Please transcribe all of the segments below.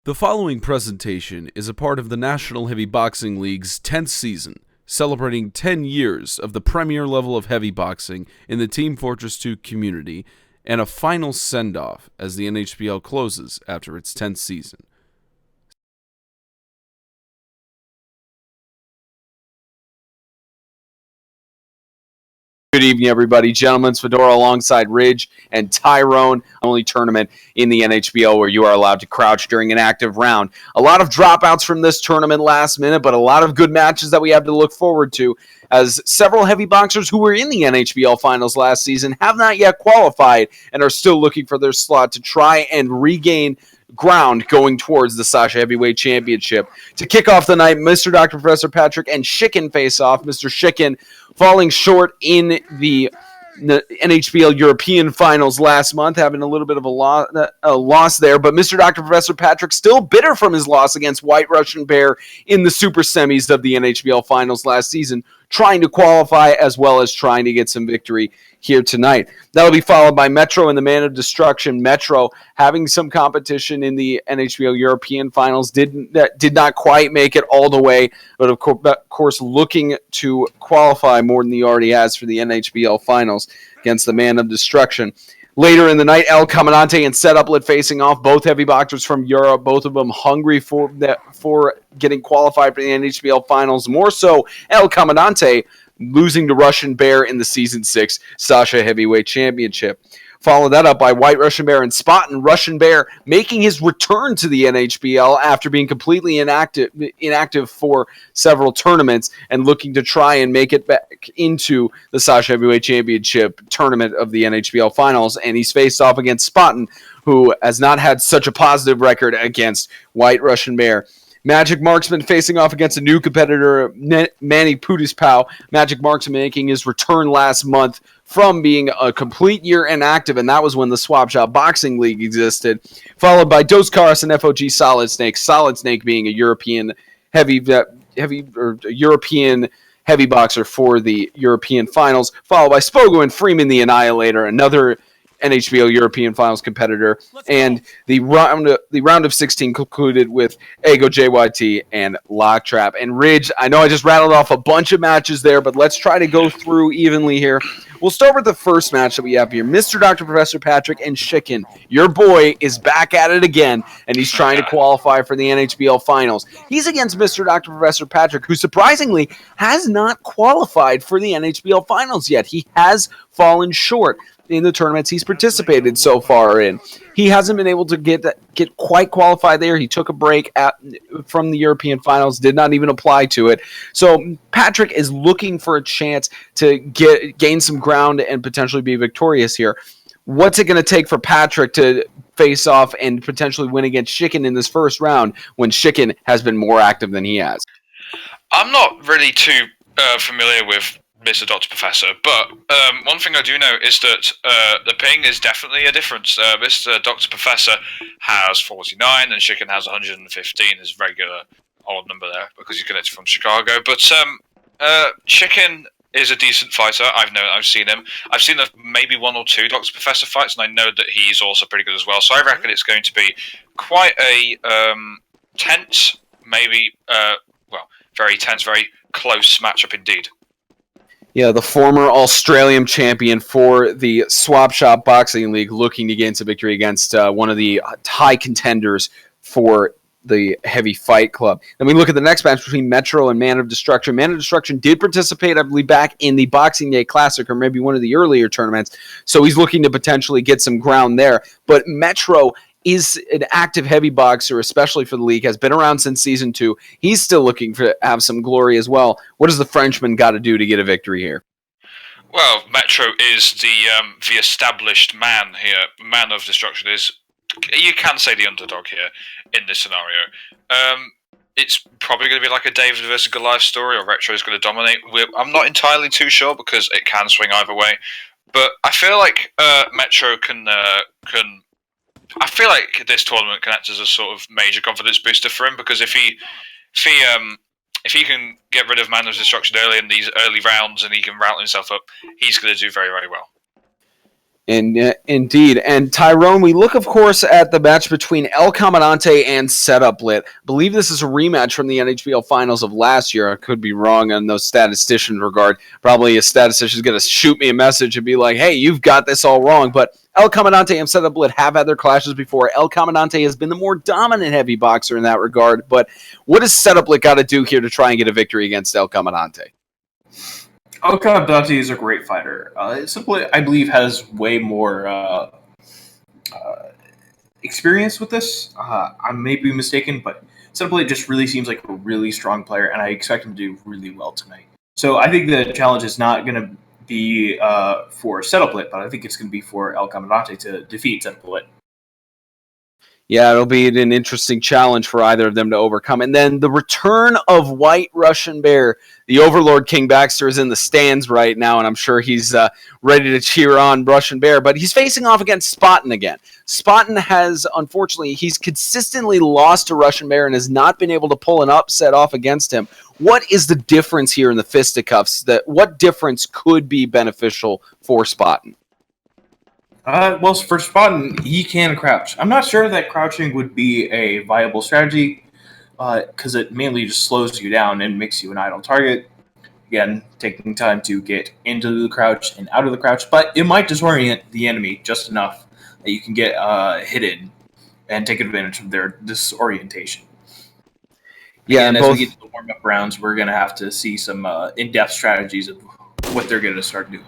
The following presentation is a part of the National Heavy Boxing League's 10th season, celebrating 10 years of the premier level of heavy boxing in the Team Fortress 2 community, and a final send-off as the NHBL closes after its 10th season. Good evening, everybody. Gentlemen's Fedora alongside Ridge and Tyrone. Only tournament in the NHBL where you are allowed to crouch during an active round. A lot of dropouts from this tournament last minute, but a lot of good matches that we have to look forward to, as several heavy boxers who were in the NHBL finals last season have not yet qualified and are still looking for their slot to try and regain ground going towards the Sasha Heavyweight Championship. To kick off the night, Mr. Dr. Professor Patrick and Shicken face off. Mr. Shicken falling short in the NHBL European Finals last month, having a little bit of a loss there. But Mr. Dr. Professor Patrick still bitter from his loss against White Russian Bear in the Super Semis of the NHBL Finals last season, trying to qualify as well as trying to get some victory here tonight. That'll be followed by Metro and the Man of Destruction. Metro having some competition in the NHBL European Finals, did not quite make it all the way, but of course looking to qualify more than he already has for the NHBL Finals against the Man of Destruction. Later in the night, El Comandante and Setuplet facing off, both heavy boxers from Europe, both of them hungry for getting qualified for the NHBL Finals. More so, El Comandante losing to Russian Bear in the Season 6 Sasha Heavyweight Championship. Follow that up by White Russian Bear and Spottin'. Russian Bear making his return to the NHBL after being completely inactive for several tournaments and looking to try and make it back into the Sasha Heavyweight Championship tournament of the NHBL Finals. And he's faced off against Spottin', who has not had such a positive record against White Russian Bear. Magic Marksman facing off against a new competitor, Manny Pudispau. Magic Marksman making his return last month from being a complete year inactive, and that was when the Swap Shop Boxing League existed. Followed by Dos Caras and FOG Solid Snake. Solid Snake being a European heavy boxer for the European Finals. Followed by Spogo and Freeman the Annihilator, another NHBL European Finals competitor, and the round of 16 concluded with Ego JYT and Locktrap. And Ridge, I know I just rattled off a bunch of matches there, but let's try to go through evenly here. We'll start with the first match that we have here. Mr. Dr. Professor Patrick and Shicken. Your boy is back at it again, and he's trying to qualify for the NHBL Finals. He's against Mr. Dr. Professor Patrick, who surprisingly has not qualified for the NHBL Finals yet. He has fallen short in the tournaments he's participated so far in. He hasn't been able to get quite qualified there. He took a break from the European Finals, did not even apply to it. So Patrick is looking for a chance to gain some ground and potentially be victorious here. What's it going to take for Patrick to face off and potentially win against Shicken in this first round when Shicken has been more active than he has? I'm not really too familiar with Mr. Dr. Professor, but one thing I do know is that the ping is definitely a difference. Mr. Dr. Professor has 49 and Shicken has 115, his regular odd number there because he's connected from Chicago. But Shicken is a decent fighter. I've seen him. I've seen maybe one or two Dr. Professor fights, and I know that he's also pretty good as well. So I reckon it's going to be quite a tense, very tense, very close matchup indeed. Yeah, the former Australian champion for the Swap Shop Boxing League looking to gain some victory against one of the high contenders for the Heavy Fight Club. Then we look at the next match between Metro and Man of Destruction. Man of Destruction did participate, I believe, back in the Boxing Day Classic or maybe one of the earlier tournaments, so he's looking to potentially get some ground there. But Metro is an active heavy boxer, especially for the league, has been around since Season 2. He's still looking to have some glory as well. What does the Frenchman got to do to get a victory here? Well, Metro is the established man here. Man of Destruction is, you can say, the underdog here in this scenario. It's probably going to be like a David versus Goliath story, or Retro is going to dominate. I'm not entirely too sure because it can swing either way. But I feel like Metro can I feel like this tournament can act as a sort of major confidence booster for him, because if he can get rid of Man of Destruction early in these early rounds and he can rattle himself up, he's going to do very, very well. And indeed. And Tyrone, we look, of course, at the match between El Comandante and Setup Lit. I believe this is a rematch from the NHBL finals of last year. I could be wrong on those statistician regard. Probably a statistician is going to shoot me a message and be like, hey, you've got this all wrong. But El Comandante and Setup Lit have had their clashes before. El Comandante has been the more dominant heavy boxer in that regard. But what does Setup Lit got to do here to try and get a victory against El Comandante? El Comandante is a great fighter. Simply, I believe, has way more experience with this. I may be mistaken, but Simply just really seems like a really strong player, and I expect him to do really well tonight. So I think the challenge is not going to be for Setup Lit, but I think it's going to be for El Comandante to defeat Setup Lit. Yeah, it'll be an interesting challenge for either of them to overcome. And then the return of White Russian Bear. The Overlord King Baxter is in the stands right now, and I'm sure he's ready to cheer on Russian Bear. But he's facing off against Spaten again. Spaten has, unfortunately, he's consistently lost to Russian Bear and has not been able to pull an upset off against him. What is the difference here in the Fisticuffs? What difference could be beneficial for Spaten? Well, for Spaten, he can crouch. I'm not sure that crouching would be a viable strategy because it mainly just slows you down and makes you an idle target. Again, taking time to get into the crouch and out of the crouch, but it might disorient the enemy just enough that you can get hidden and take advantage of their disorientation. Yeah, and as we get to the warm-up rounds, we're going to have to see some in-depth strategies of what they're going to start doing.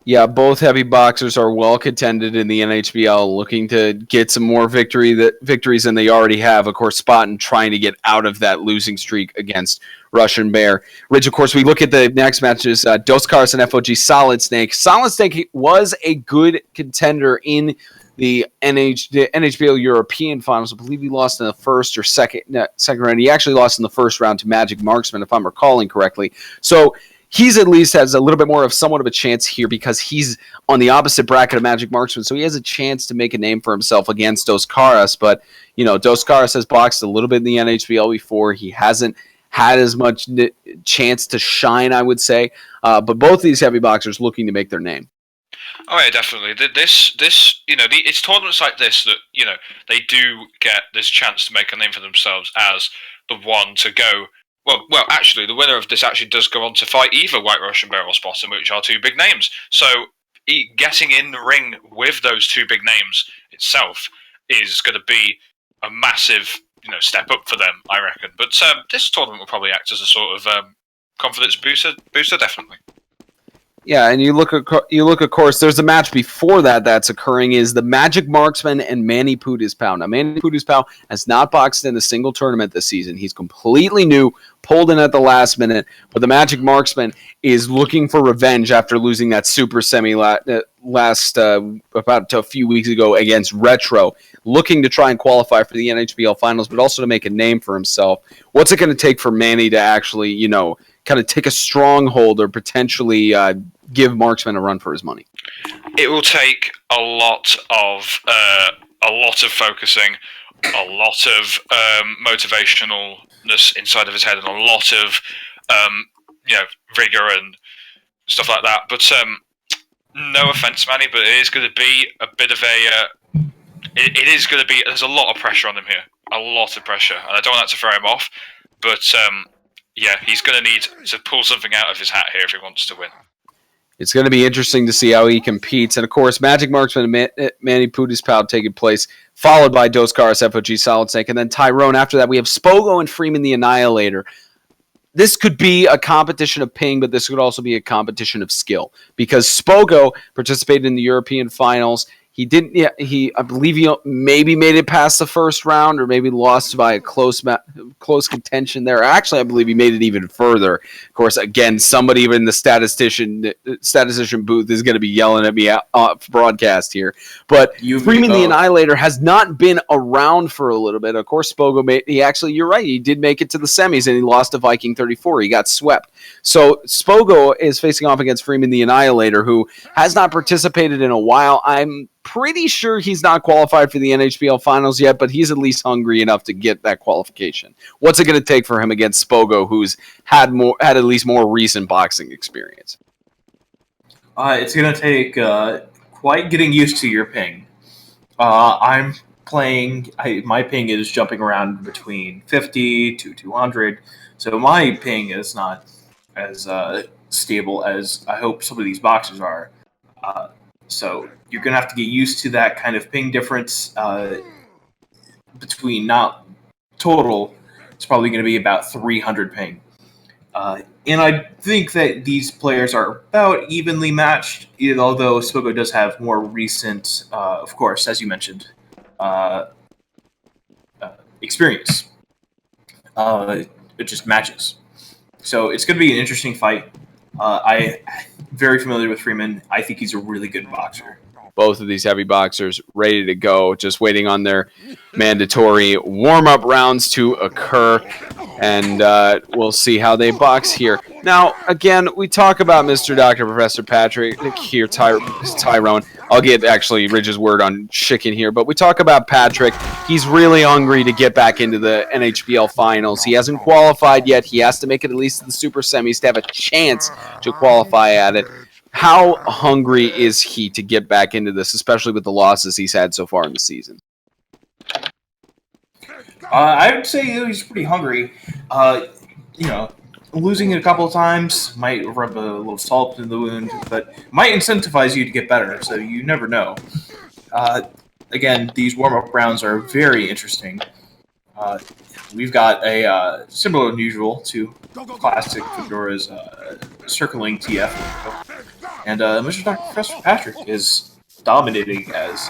Yeah, both heavy boxers are well contended in the NHBL, looking to get some more victories than they already have. Of course, Spaten trying to get out of that losing streak against Russian Bear. Rich, of course, we look at the next matches, Dos Caras and FOG Solid Snake. Solid Snake was a good contender in the NHBL European Finals. I believe he lost in the first or second round. He actually lost in the first round to Magic Marksman, if I'm recalling correctly. So he's at least has a little bit more of somewhat of a chance here because he's on the opposite bracket of Magic Marksman, so he has a chance to make a name for himself against Dos Caras. But, you know, Dos Caras has boxed a little bit in the NHBL before. He hasn't had as much chance to shine, I would say. But both these heavy boxers looking to make their name. Oh yeah, definitely. This, you know, it's tournaments like this that, you know, they do get this chance to make a name for themselves as the one to go. Well, actually, the winner of this actually does go on to fight either White Russian Bear or Spaten, which are two big names. So getting in the ring with those two big names itself is going to be a massive, you know, step up for them, I reckon. But this tournament will probably act as a sort of confidence booster, definitely. Yeah, and you look, of course, there's a match before that's occurring is the Magic Marksman and Manny Pudispao. Now, Manny Pudispao has not boxed in a single tournament this season. He's completely new, pulled in at the last minute, but the Magic Marksman is looking for revenge after losing that super semi about a few weeks ago against Retro, looking to try and qualify for the NHBL Finals, but also to make a name for himself. What's it going to take for Manny to actually, you know, kind of take a stronghold or potentially give Marksman a run for his money? It will take a lot of focusing, a lot of motivationalness inside of his head, and a lot of you know, rigor and stuff like that. But no offense, Manny, but it is going to be a bit of a. It is going to be. There's a lot of pressure on him here, a lot of pressure, and I don't want that to throw him off, but. Yeah, he's going to need to pull something out of his hat here if he wants to win. It's going to be interesting to see how he competes. And, of course, Magic Marksman and Manny Pudispao taking place, followed by Dos Caras, FOG Solid Snake. And then Tyrone, after that, we have Spogo and Freeman the Annihilator. This could be a competition of ping, but this could also be a competition of skill. Because Spogo participated in the European Finals. He didn't. Yeah, I believe he maybe made it past the first round, or maybe lost by a close contention there. Actually, I believe he made it even further. Of course, again, somebody in the statistician booth is going to be yelling at me off broadcast here. But Freeman the Annihilator has not been around for a little bit. Of course, Spogo you're right. He did make it to the semis, and he lost to Viking 34. He got swept. So Spogo is facing off against Freeman the Annihilator, who has not participated in a while. I'm pretty sure he's not qualified for the NHBL Finals yet, but he's at least hungry enough to get that qualification. What's it going to take for him against Spogo, who's had at least more recent boxing experience? It's going to take quite getting used to your ping. I'm playing. My ping is jumping around between 50 to 200, so my ping is not as stable as I hope some of these boxes are. So you're going to have to get used to that kind of ping difference between not total. It's probably going to be about 300 ping. And I think that these players are about evenly matched, although Spogo does have more recent, of course, as you mentioned, experience. It just matches. So it's going to be an interesting fight. I'm very familiar with Freeman. I think he's a really good boxer. Both of these heavy boxers ready to go, just waiting on their mandatory warm-up rounds to occur. And we'll see how they box here. Now, again, we talk about Mr. Dr. Professor Patrick here, Tyrone. I'll get actually Ridge's word on Chicken here, but we talk about Patrick. He's really hungry to get back into the NHBL finals. He hasn't qualified yet. He has to make it at least to the super semis to have a chance to qualify at it. How hungry is he to get back into this, especially with the losses he's had so far in the season? I would say he's pretty hungry. Losing it a couple of times might rub a little salt in the wound, but might incentivize you to get better, so you never know. Again, these warm-up rounds are very interesting. We've got a similar and usual to classic Fedora's circling TF. And Mr. Dr. Professor Patrick is dominating, as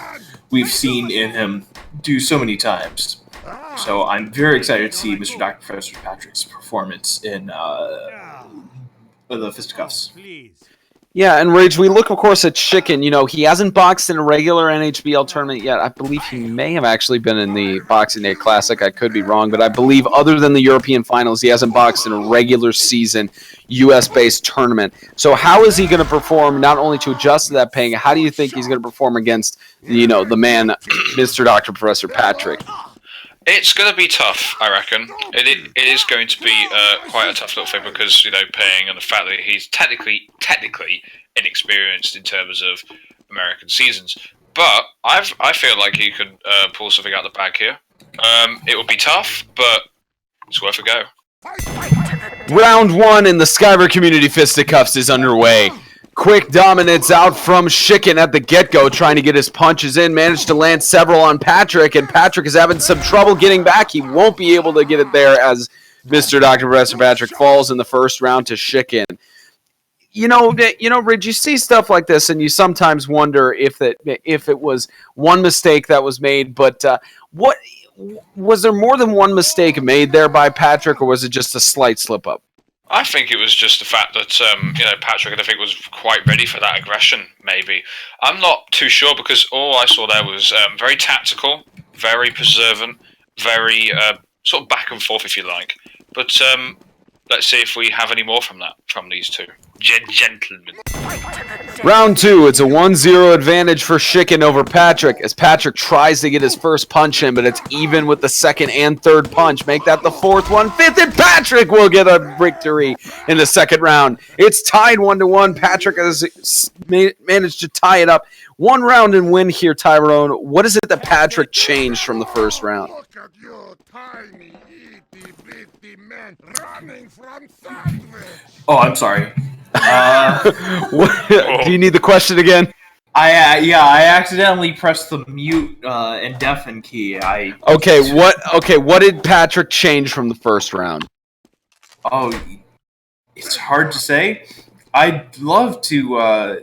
we've seen in him do so many times. So I'm very excited to see Mr. Dr. Professor Patrick's performance in the Fisticuffs. Yeah, and Rage, we look, of course, at Chicken. He hasn't boxed in a regular NHBL tournament yet. I believe he may have actually been in the Boxing Day Classic. I could be wrong, but I believe other than the European finals, he hasn't boxed in a regular season U.S.-based tournament. So how is he going to perform, not only to adjust to that ping, how do you think he's going to perform against, the man, Mr. Dr. Professor Patrick? It's going to be tough, I reckon. It is going to be quite a tough little thing because, paying and the fact that he's technically inexperienced in terms of American seasons. But I feel like he could pull something out of the bag here. It will be tough, but it's worth a go. Round 1 in the Skyver Community Fisticuffs is underway. Quick dominance out from Chicken at the get-go, trying to get his punches in. Managed to land several on Patrick, and Patrick is having some trouble getting back. He won't be able to get it there as Mr. Dr. Professor Patrick falls in the first round to Chicken. Ridge, you see stuff like this, and you sometimes wonder if it was one mistake that was made. But what was there more than one mistake made there by Patrick, or was it just a slight slip-up? I think it was just the fact that Patrick, I think, was quite ready for that aggression. Maybe I'm not too sure because all I saw there was very tactical, very preservant, very sort of back and forth, if you like. But let's see if we have any more from these two gentlemen. Round 2, it's a 1-0 advantage for Chicken over Patrick as Patrick tries to get his first punch in, but it's even with the second and third punch. Make that the fourth one, fifth, and Patrick will get a victory in the second round. It's tied 1-1. Patrick has managed to tie it up. One round and win here, Tyrone. What is it that Patrick changed from the first round? Look at you, tiny, itty-bitty man running from somewhere. Oh, I'm sorry. Do you need the question again? I accidentally pressed the mute and deafen key. What did Patrick change from the first round? Oh, it's hard to say. I'd love to.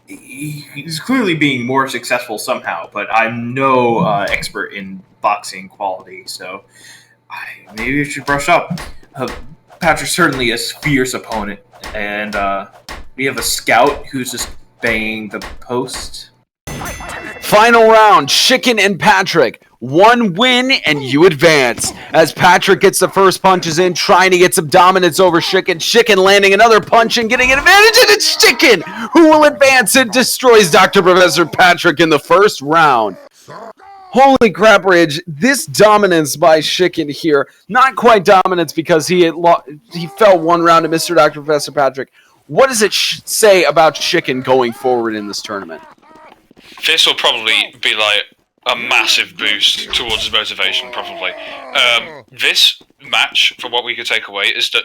He's clearly being more successful somehow, but I'm no expert in boxing quality, so maybe I should brush up. Patrick certainly is a fierce opponent, and we have a scout who's just banging the post. Final round, Chicken and Patrick. One win and you advance. As Patrick gets the first punches in, trying to get some dominance over Chicken. Chicken landing another punch and getting an advantage, and it's Chicken who will advance and destroys Dr. Professor Patrick in the first round. Holy crap, Ridge. This dominance by Chicken here, not quite dominance because he fell one round to Mr. Dr. Professor Patrick. what does it say about Chicken going forward in this tournament? This will probably be like a massive boost towards his motivation, probably. This match, for what we could take away, is that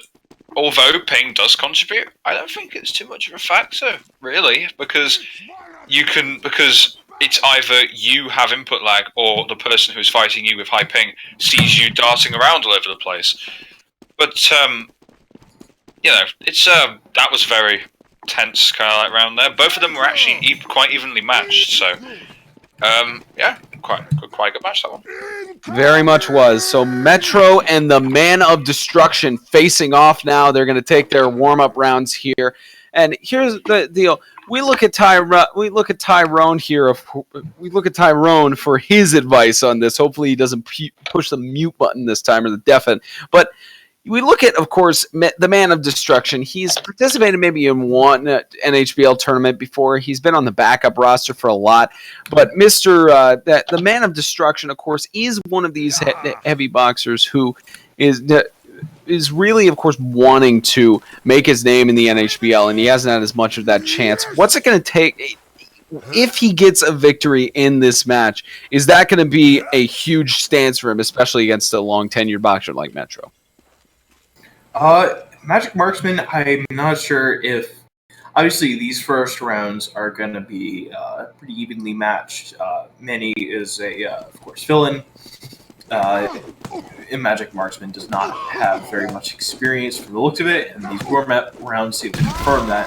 although ping does contribute, I don't think it's too much of a factor, really, because it's either you have input lag or the person who's fighting you with high ping sees you darting around all over the place. But it's that was very tense kind of like round there. Both of them were actually quite evenly matched, so quite a good match, that one. Very much was. So Metro and the Man of Destruction facing off now. They're going to take their warm-up rounds here. And here's the deal. We look at Tyrone here. We look at Tyrone for his advice on this. Hopefully he doesn't push the mute button this time or the deafen. But we look at, of course, the Man of Destruction. He's participated maybe in one NHBL tournament before. He's been on the backup roster for a lot. But the Man of Destruction, of course, is one of these heavy boxers who is really, of course, wanting to make his name in the NHBL, and he hasn't had as much of that chance. What's it going to take if he gets a victory in this match? Is that going to be a huge stance for him, especially against a long-tenured boxer like Metro? Magic Marksman, I'm not sure if... Obviously, these first rounds are going to be pretty evenly matched. Manny is of course, fill-in. Magic Marksman does not have very much experience from the looks of it, and these warm-up rounds seem to confirm that.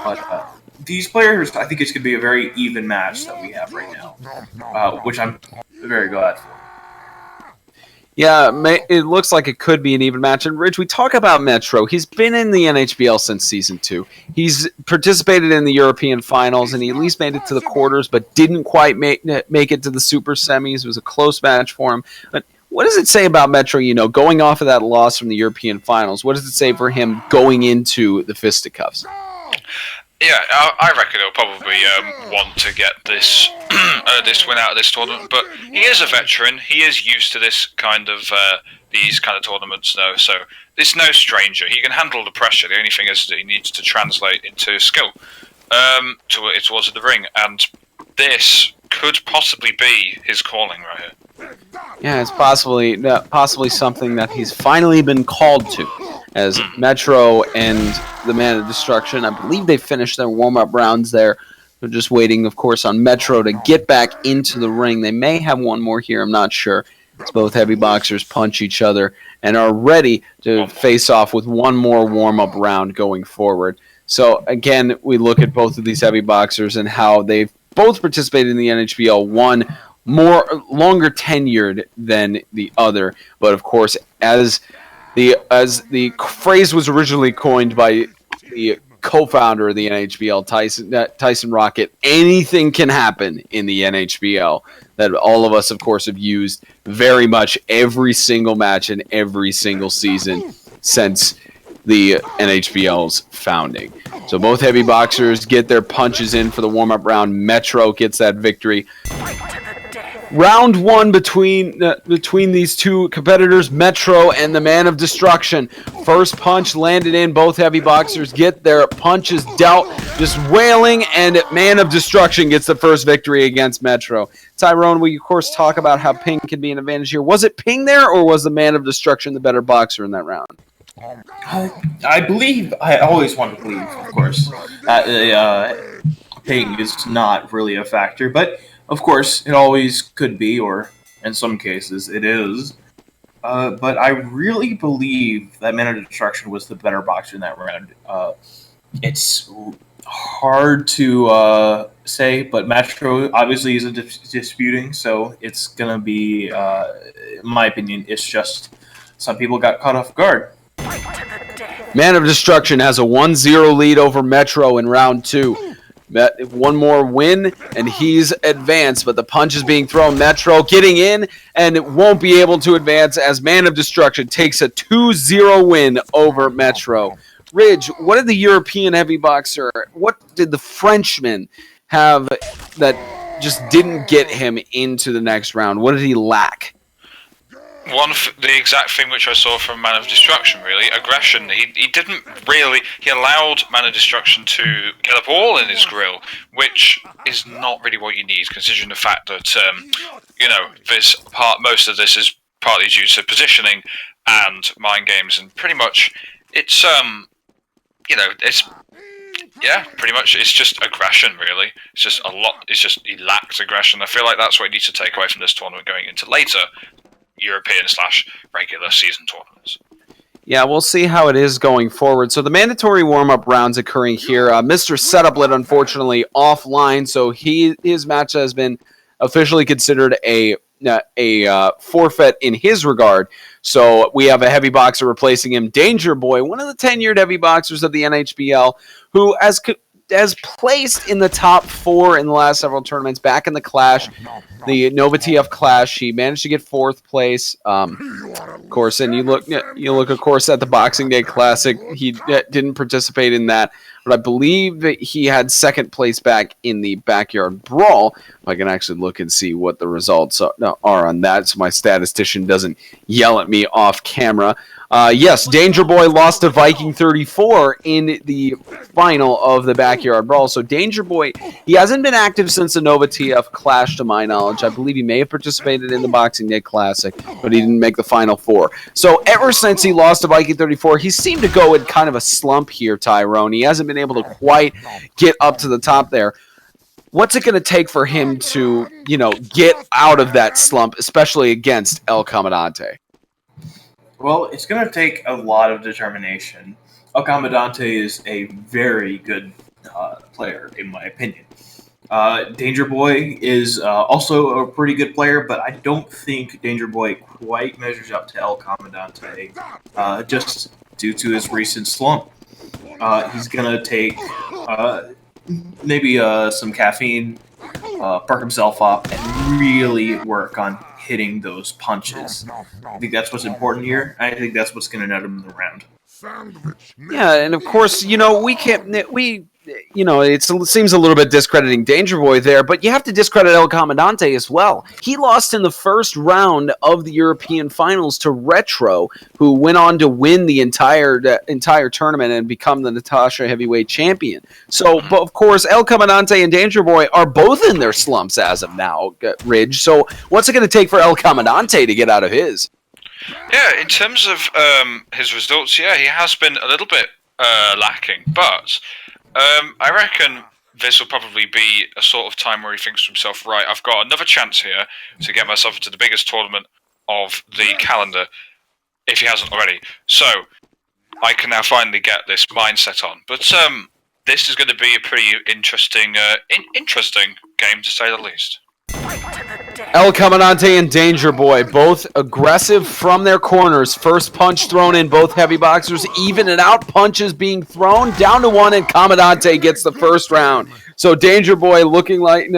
But these players, I think it's going to be a very even match that we have right now, which I'm very glad for. Yeah, it looks like it could be an even match. And Ridge, we talk about Metro. He's been in the NHBL since Season 2. He's participated in the European Finals, and he at least made it to the quarters, but didn't quite make it to the Super Semis. It was a close match for him. But what does it say about Metro, going off of that loss from the European Finals? What does it say for him going into the Fisticuffs? Yeah, I reckon he'll probably want to get this this win out of this tournament. But he is a veteran. He is used to this kind of these kind of tournaments now. So it's no stranger. He can handle the pressure. The only thing is that he needs to translate into skill towards the ring. And this could possibly be his calling right here. Yeah, it's possibly something that he's finally been called to. As Metro and the Man of Destruction, I believe they finished their warm-up rounds there. They're just waiting, of course, on Metro to get back into the ring. They may have one more here, I'm not sure. As both heavy boxers punch each other and are ready to face off with one more warm-up round going forward. So, again, we look at both of these heavy boxers and how they've both participated in the NHBL, one longer tenured than the other. But, of course, as the phrase was originally coined by the co-founder of the NHBL, Tyson Rocket, anything can happen in the NHBL. That all of us, of course, have used very much every single match and every single season since the NHBL's founding. So both heavy boxers get their punches in for the warm-up round. Metro gets that victory. Round one between these two competitors, Metro and the Man of Destruction. First punch landed in. Both heavy boxers get their punches dealt, just wailing, and Man of Destruction gets the first victory against Metro. Tyrone, we, of course, talk about how Ping can be an advantage here. Was it Ping there, or was the Man of Destruction the better boxer in that round? I always want to believe, of course, that Ping is not really a factor, but of course, it always could be, or in some cases, it is. But I really believe that Man of Destruction was the better boxer in that round. It's hard to say, but Metro obviously is disputing, so it's going to be, in my opinion, it's just some people got caught off guard. Man of Destruction has a 1-0 lead over Metro in round two. One more win, and he's advanced, but the punch is being thrown. Metro getting in, and it won't be able to advance as Man of Destruction takes a 2-0 win over Metro. Ridge, what did the European heavy boxer, what did the Frenchman have that just didn't get him into the next round? What did he lack? the exact thing which I saw from Man of Destruction, really, aggression. He didn't really. He allowed Man of Destruction to get a ball in his grill, which is not really what you need, considering the fact that most of this is partly due to positioning and mind games, and pretty much it's pretty much it's just aggression, really. It's just a lot. It's just he lacks aggression. I feel like that's what you need to take away from this tournament going into later European/regular season tournaments. Yeah, we'll see how it is going forward. So the mandatory warm-up rounds occurring here. Mr. Setuplet, unfortunately, offline, so his match has been officially considered a forfeit in his regard. So we have a heavy boxer replacing him, Danger Boy, one of the tenured heavy boxers of the NHBL, who has placed in the top 4 in the last several tournaments. Back in the Clash, the Nova TF Clash, he managed to get 4th place. Of course, and you look, of course, at the Boxing Day Classic. He didn't participate in that, but I believe that he had 2nd place back in the Backyard Brawl. If I can actually look and see what the results are on that, so my statistician doesn't yell at me off camera. Yes, Danger Boy lost to Viking 34 in the final of the Backyard Brawl. So Danger Boy, he hasn't been active since the Nova TF Clash, to my knowledge. I believe he may have participated in the Boxing Day Classic, but he didn't make the Final 4. So ever since he lost to Viking 34, he seemed to go in kind of a slump here, Tyrone. He hasn't been able to quite get up to the top there. What's it going to take for him to, get out of that slump, especially against El Comandante? Well, it's going to take a lot of determination. El Comandante is a very good player, in my opinion. Danger Boy is also a pretty good player, but I don't think Danger Boy quite measures up to El Comandante, just due to his recent slump. He's going to take maybe some caffeine, perk himself up, and really work on hitting those punches. I think that's what's important here. I think that's what's going to net him in the round. Yeah, and of course, it seems a little bit discrediting Danger Boy there, but you have to discredit El Comandante as well. He lost in the first round of the European Finals to Retro, who went on to win the entire tournament and become the Natasha Heavyweight Champion. So, but of course, El Comandante and Danger Boy are both in their slumps as of now, Ridge. So what's it going to take for El Comandante to get out of his? Yeah, in terms of his results, he has been a little bit lacking, but I reckon this will probably be a sort of time where he thinks to himself, right, I've got another chance here to get myself into the biggest tournament of the calendar, if he hasn't already. So I can now finally get this mindset on. But this is going to be a pretty interesting game, to say the least. El Comandante and Danger Boy, both aggressive from their corners. First punch thrown in, both heavy boxers even it out. Punches being thrown down to 1, and Comandante gets the first round. So Danger Boy looking like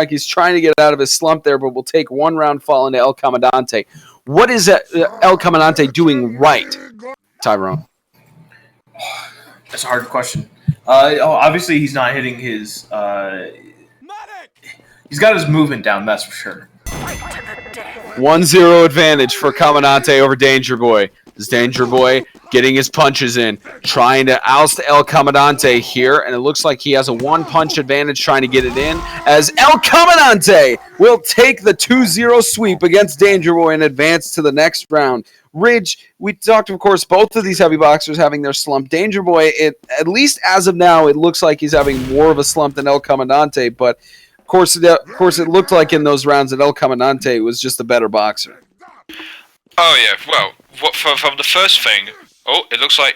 he's trying to get out of his slump there, but will take 1 round fall into El Comandante. What is El Comandante doing right, Tyrone? That's a hard question. Obviously, he's not hitting his... He's got his movement down, that's for sure. 1-0 advantage for Comandante over Danger Boy. This Danger Boy getting his punches in, trying to oust El Comandante here, and it looks like he has a 1-punch advantage trying to get it in, as El Comandante will take the 2-0 sweep against Danger Boy and advance to the next round. Ridge, we talked, of course, both of these heavy boxers having their slump. Danger Boy, at least as of now, it looks like he's having more of a slump than El Comandante, but Of course, it looked like in those rounds that El Comandante was just a better boxer. Oh yeah, well, from the first thing, it looks like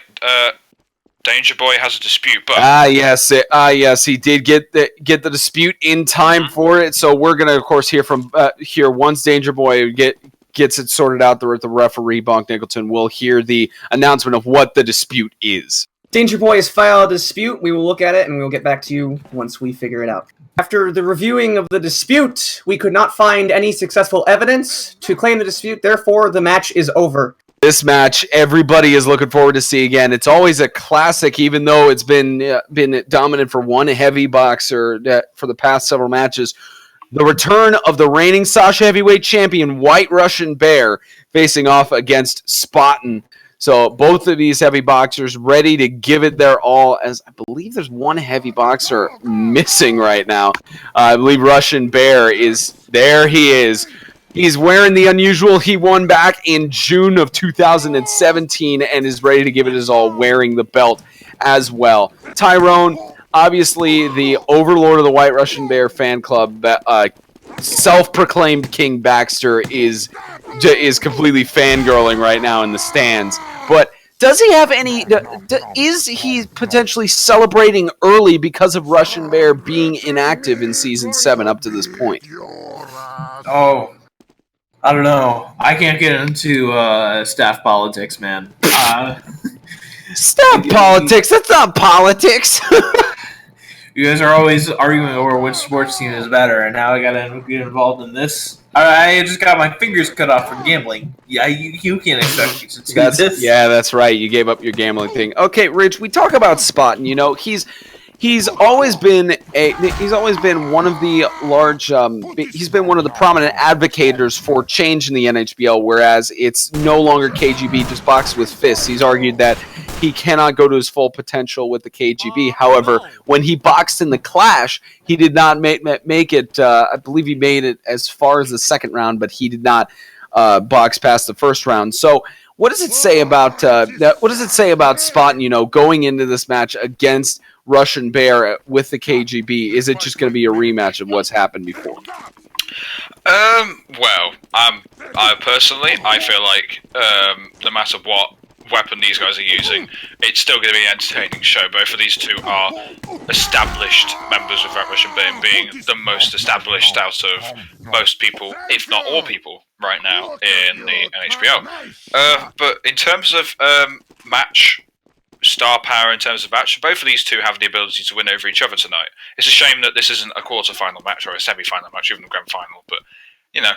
Danger Boy has a dispute. But yes, he did get the dispute in time for it. So we're gonna, of course, hear from here once Danger Boy gets it sorted out. The referee Bonk Nicholson will hear the announcement of what the dispute is. Danger Boy has filed a dispute. We will look at it and we will get back to you once we figure it out. After the reviewing of the dispute, we could not find any successful evidence to claim the dispute. Therefore, the match is over. This match, everybody is looking forward to see again. It's always a classic, even though it's been dominant for one heavy boxer for the past several matches. the return of the reigning Sasha Heavyweight Champion, White Russian Bear, facing off against Spaten. So both of these heavy boxers ready to give it their all, as I believe there's one heavy boxer missing right now. I believe Russian Bear is there. He is. He's wearing the unusual he won back in June of 2017 and is ready to give it his all, wearing the belt as well. Tyrone, obviously the overlord of the White Russian Bear fan club, self-proclaimed King Baxter is completely fangirling right now in the stands. But does he have any? Is he potentially celebrating early because of Russian Bear being inactive in Season 7 up to this point? Oh, I don't know. I can't get into staff politics, man. Staff politics? That's not politics. You guys are always arguing over which sports team is better, and now I gotta get involved in this. I just got my fingers cut off from gambling. Yeah, you can't expect me to do this. Yeah, that's right. You gave up your gambling thing. Okay, Rich, we talk about Spaten. You know, he's always been one of the large. He's been one of the prominent advocates for change in the NHBL, whereas it's no longer KGB just boxed with fists. He's argued that he cannot go to his full potential with the KGB. However, when he boxed in the Clash, he did not make it. I believe he made it as far as the second round, but he did not box past the first round. So, what does it say about that? What does it say about Spaten? You know, going into this match against Russian Bear with the KGB? Is it just going to be a rematch of what's happened before? Well, I personally feel like no matter what weapon these guys are using, it's still going to be an entertaining show. Both of these two are established members of Red Russian Bear, being the most established out of most people, if not all people, right now in the NHBL. But in terms of match star power, in terms of match, both of these two have the ability to win over each other tonight. It's a shame that this isn't a quarter-final match or a semi-final match, even a grand final, but, you know,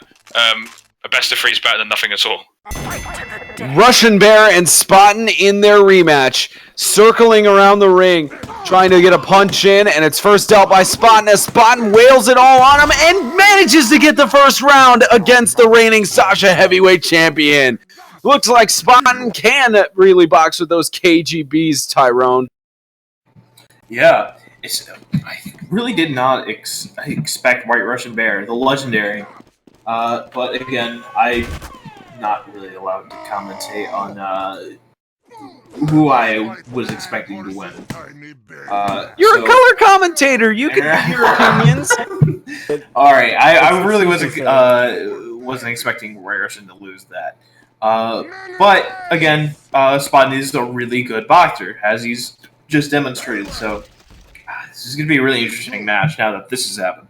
a best of three is better than nothing at all. Russian Bear and Spaten in their rematch, circling around the ring, trying to get a punch in, and it's first dealt by Spaten as Spaten wails it all on him and manages to get the first round against the reigning Sasha Heavyweight Champion. Looks like Spaten can really box with those KGBs, Tyrone. Yeah, I really did not expect White Russian Bear, the legendary. But again, I'm not really allowed to commentate on who I was expecting to win. You're a color commentator. You can give your opinions. All right, I really wasn't expecting White Russian to lose that. But again, Spaten is a really good boxer, as he's just demonstrated. So this is going to be a really interesting match now that this has happened.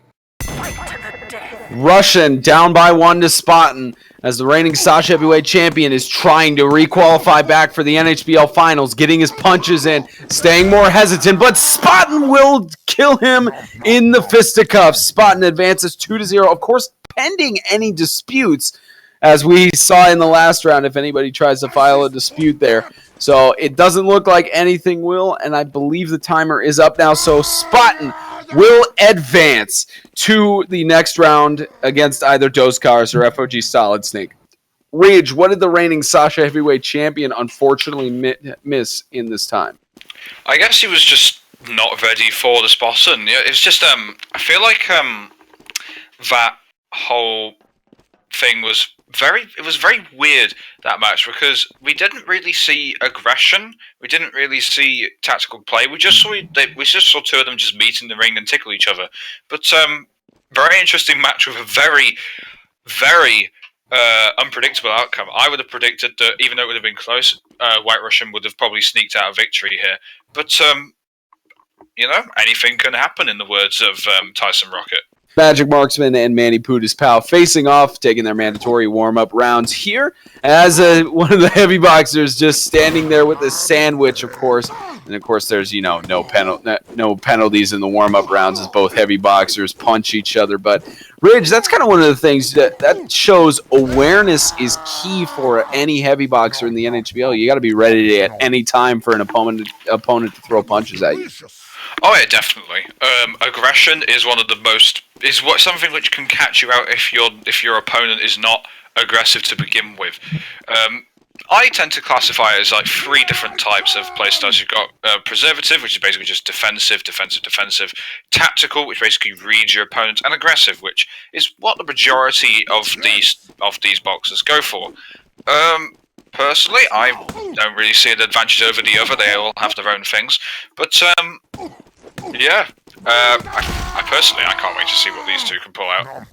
Russian down by 1 to Spaten as the reigning Sasha Heavyweight Champion is trying to requalify back for the NHBL Finals, getting his punches in, staying more hesitant, but Spaten will kill him in the Fisticuffs. Spaten advances 2-0, of course, pending any disputes, as we saw in the last round, if anybody tries to file a dispute there. So it doesn't look like anything will, and I believe the timer is up now, so Spaten will advance to the next round against either Dozcars or FOG Solid Snake. Ridge, what did the reigning Sasha Heavyweight Champion unfortunately miss in this time? I guess he was just not ready for the Spaten. It's just, I feel like that whole thing was very weird, that match, because we didn't really see aggression, we didn't really see tactical play. We just saw two of them just meet in the ring and tickle each other. But very interesting match with a very, very unpredictable outcome. I would have predicted that, even though it would have been close, White Russian would have probably sneaked out a victory here. But anything can happen, in the words of Tyson Rocket. Magic Marksman and Manny Putis Pal facing off, taking their mandatory warm-up rounds here, as one of the heavy boxers just standing there with a sandwich, of course. And of course, there's no penalties in the warm-up rounds as both heavy boxers punch each other. But Ridge, that's kind of one of the things that shows awareness is key for any heavy boxer in the NHBL. You got to be ready at any time for an opponent to throw punches at you. Oh yeah, definitely. Aggression is something which can catch you out if your opponent is not aggressive to begin with. I tend to classify it as like 3 different types of playstyles. You've got preservative, which is basically just defensive, tactical, which basically reads your opponent, and aggressive, which is what the majority of these boxers go for. Personally, I don't really see an advantage over the other. They all have their own things, but yeah. I personally, I can't wait to see what these two can pull out.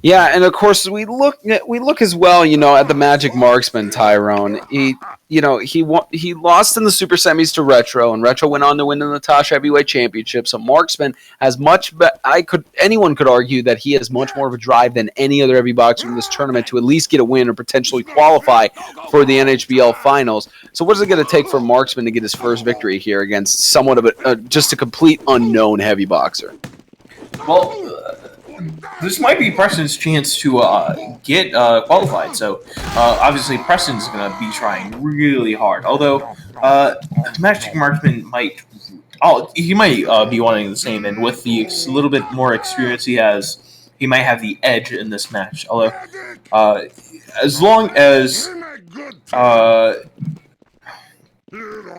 Yeah, and of course we look as well, at the Magic Marksman, Tyrone. He lost in the Super Semis to Retro, and Retro went on to win the Natasha Heavyweight Championship. So Marksman has anyone could argue that he has much more of a drive than any other heavy boxer in this tournament to at least get a win or potentially qualify for the NHBL Finals. So what is it going to take for Marksman to get his first victory here against somewhat of just a complete unknown heavy boxer? Well, this might be Preston's chance to get qualified. So obviously Preston's going to be trying really hard. Although Magic Marksman might be wanting the same, and with the little bit more experience he has, he might have the edge in this match. Although as long as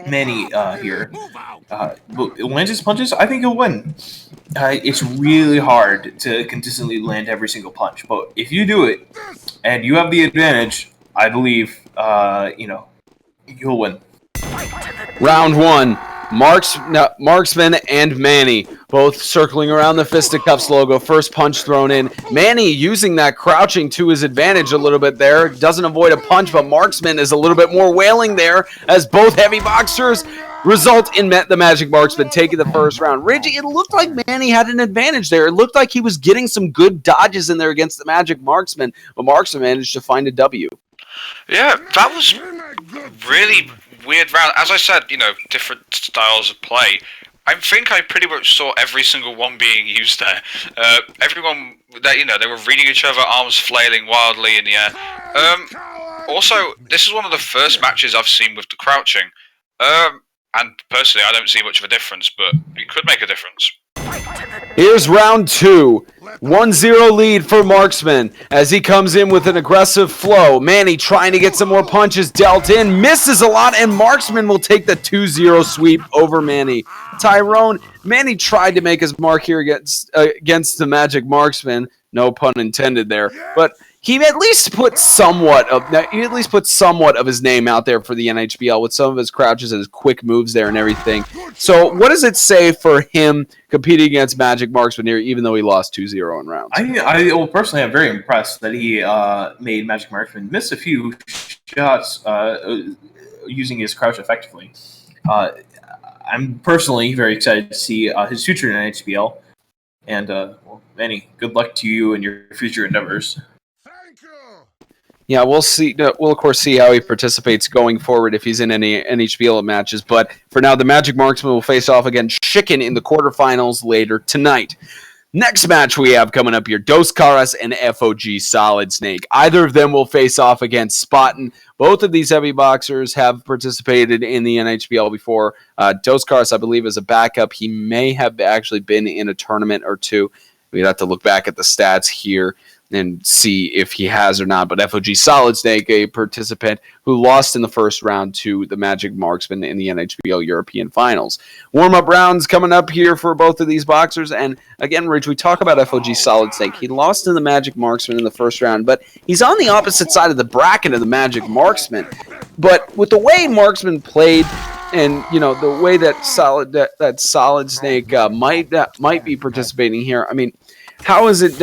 Manny here lands his punches, I think he'll win. It's really hard to consistently land every single punch, but if you do it and you have the advantage, I believe you'll win. Round 1. Marksman and Manny both circling around the Fisticuffs logo. First punch thrown in. Manny using that crouching to his advantage a little bit there. Doesn't avoid a punch, but Marksman is a little bit more wailing there as both heavy boxers result in the Magic Marksman taking the first round. Reggie, it looked like Manny had an advantage there. It looked like he was getting some good dodges in there against the Magic Marksman, but Marksman managed to find a W. Yeah, that was really weird round. As I said, different styles of play. I think I pretty much saw every single one being used there. Everyone, they were reading each other, arms flailing wildly in the air. Also, this is one of the first matches I've seen with the crouching. And personally, I don't see much of a difference, but it could make a difference. Here's round 2. 1-0 lead for Marksman as he comes in with an aggressive flow. Manny trying to get some more punches dealt in. Misses a lot, and Marksman will take the 2-0 sweep over Manny. Tyrone, Manny tried to make his mark here against the Magic Marksman. No pun intended there. But he at least put somewhat of his name out there for the NHBL with some of his crouches and his quick moves there and everything. So what does it say for him competing against Magic Marksman here, even though he lost 2-0 in rounds? Personally, I'm very impressed that he made Magic Marksman miss a few shots using his crouch effectively. I'm personally very excited to see his future in NHBL. And, Manny, good luck to you and your future endeavors. Yeah, we'll see. We'll of course see how he participates going forward if he's in any NHBL matches. But for now, the Magic Marksman will face off against Chicken in the quarterfinals later tonight. Next match we have coming up here: Dos Caras and FOG Solid Snake. Either of them will face off against Spaten. Both of these heavy boxers have participated in the NHBL before. Dos Caras, I believe, is a backup. He may have actually been in a tournament or two. We'd have to look back at the stats here and see if he has or not. But FOG Solid Snake, a participant who lost in the first round to the Magic Marksman in the NHBL European Finals. Warm-up rounds coming up here for both of these boxers. And again, Rich, we talk about FOG Solid Snake. He lost to the Magic Marksman in the first round, but he's on the opposite side of the bracket of the Magic Marksman. But with the way Marksman played, and the way that Solid Snake might be participating here, I mean, how is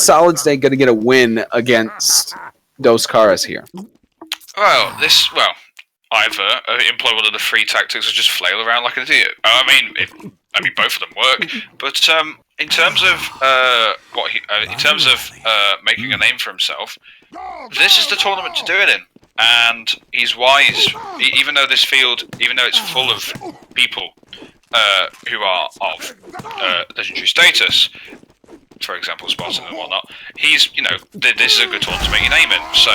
Solid Snake going to get a win against Dos Caras here? Well, either employ one of the 3 tactics or just flail around like an idiot. I mean, both of them work. But in terms of making a name for himself, this is the tournament to do it in. And he's wise, even though it's full of people who are of legendary status. for example, Spartan and whatnot, he's, this is a good tournament to make your name in. So,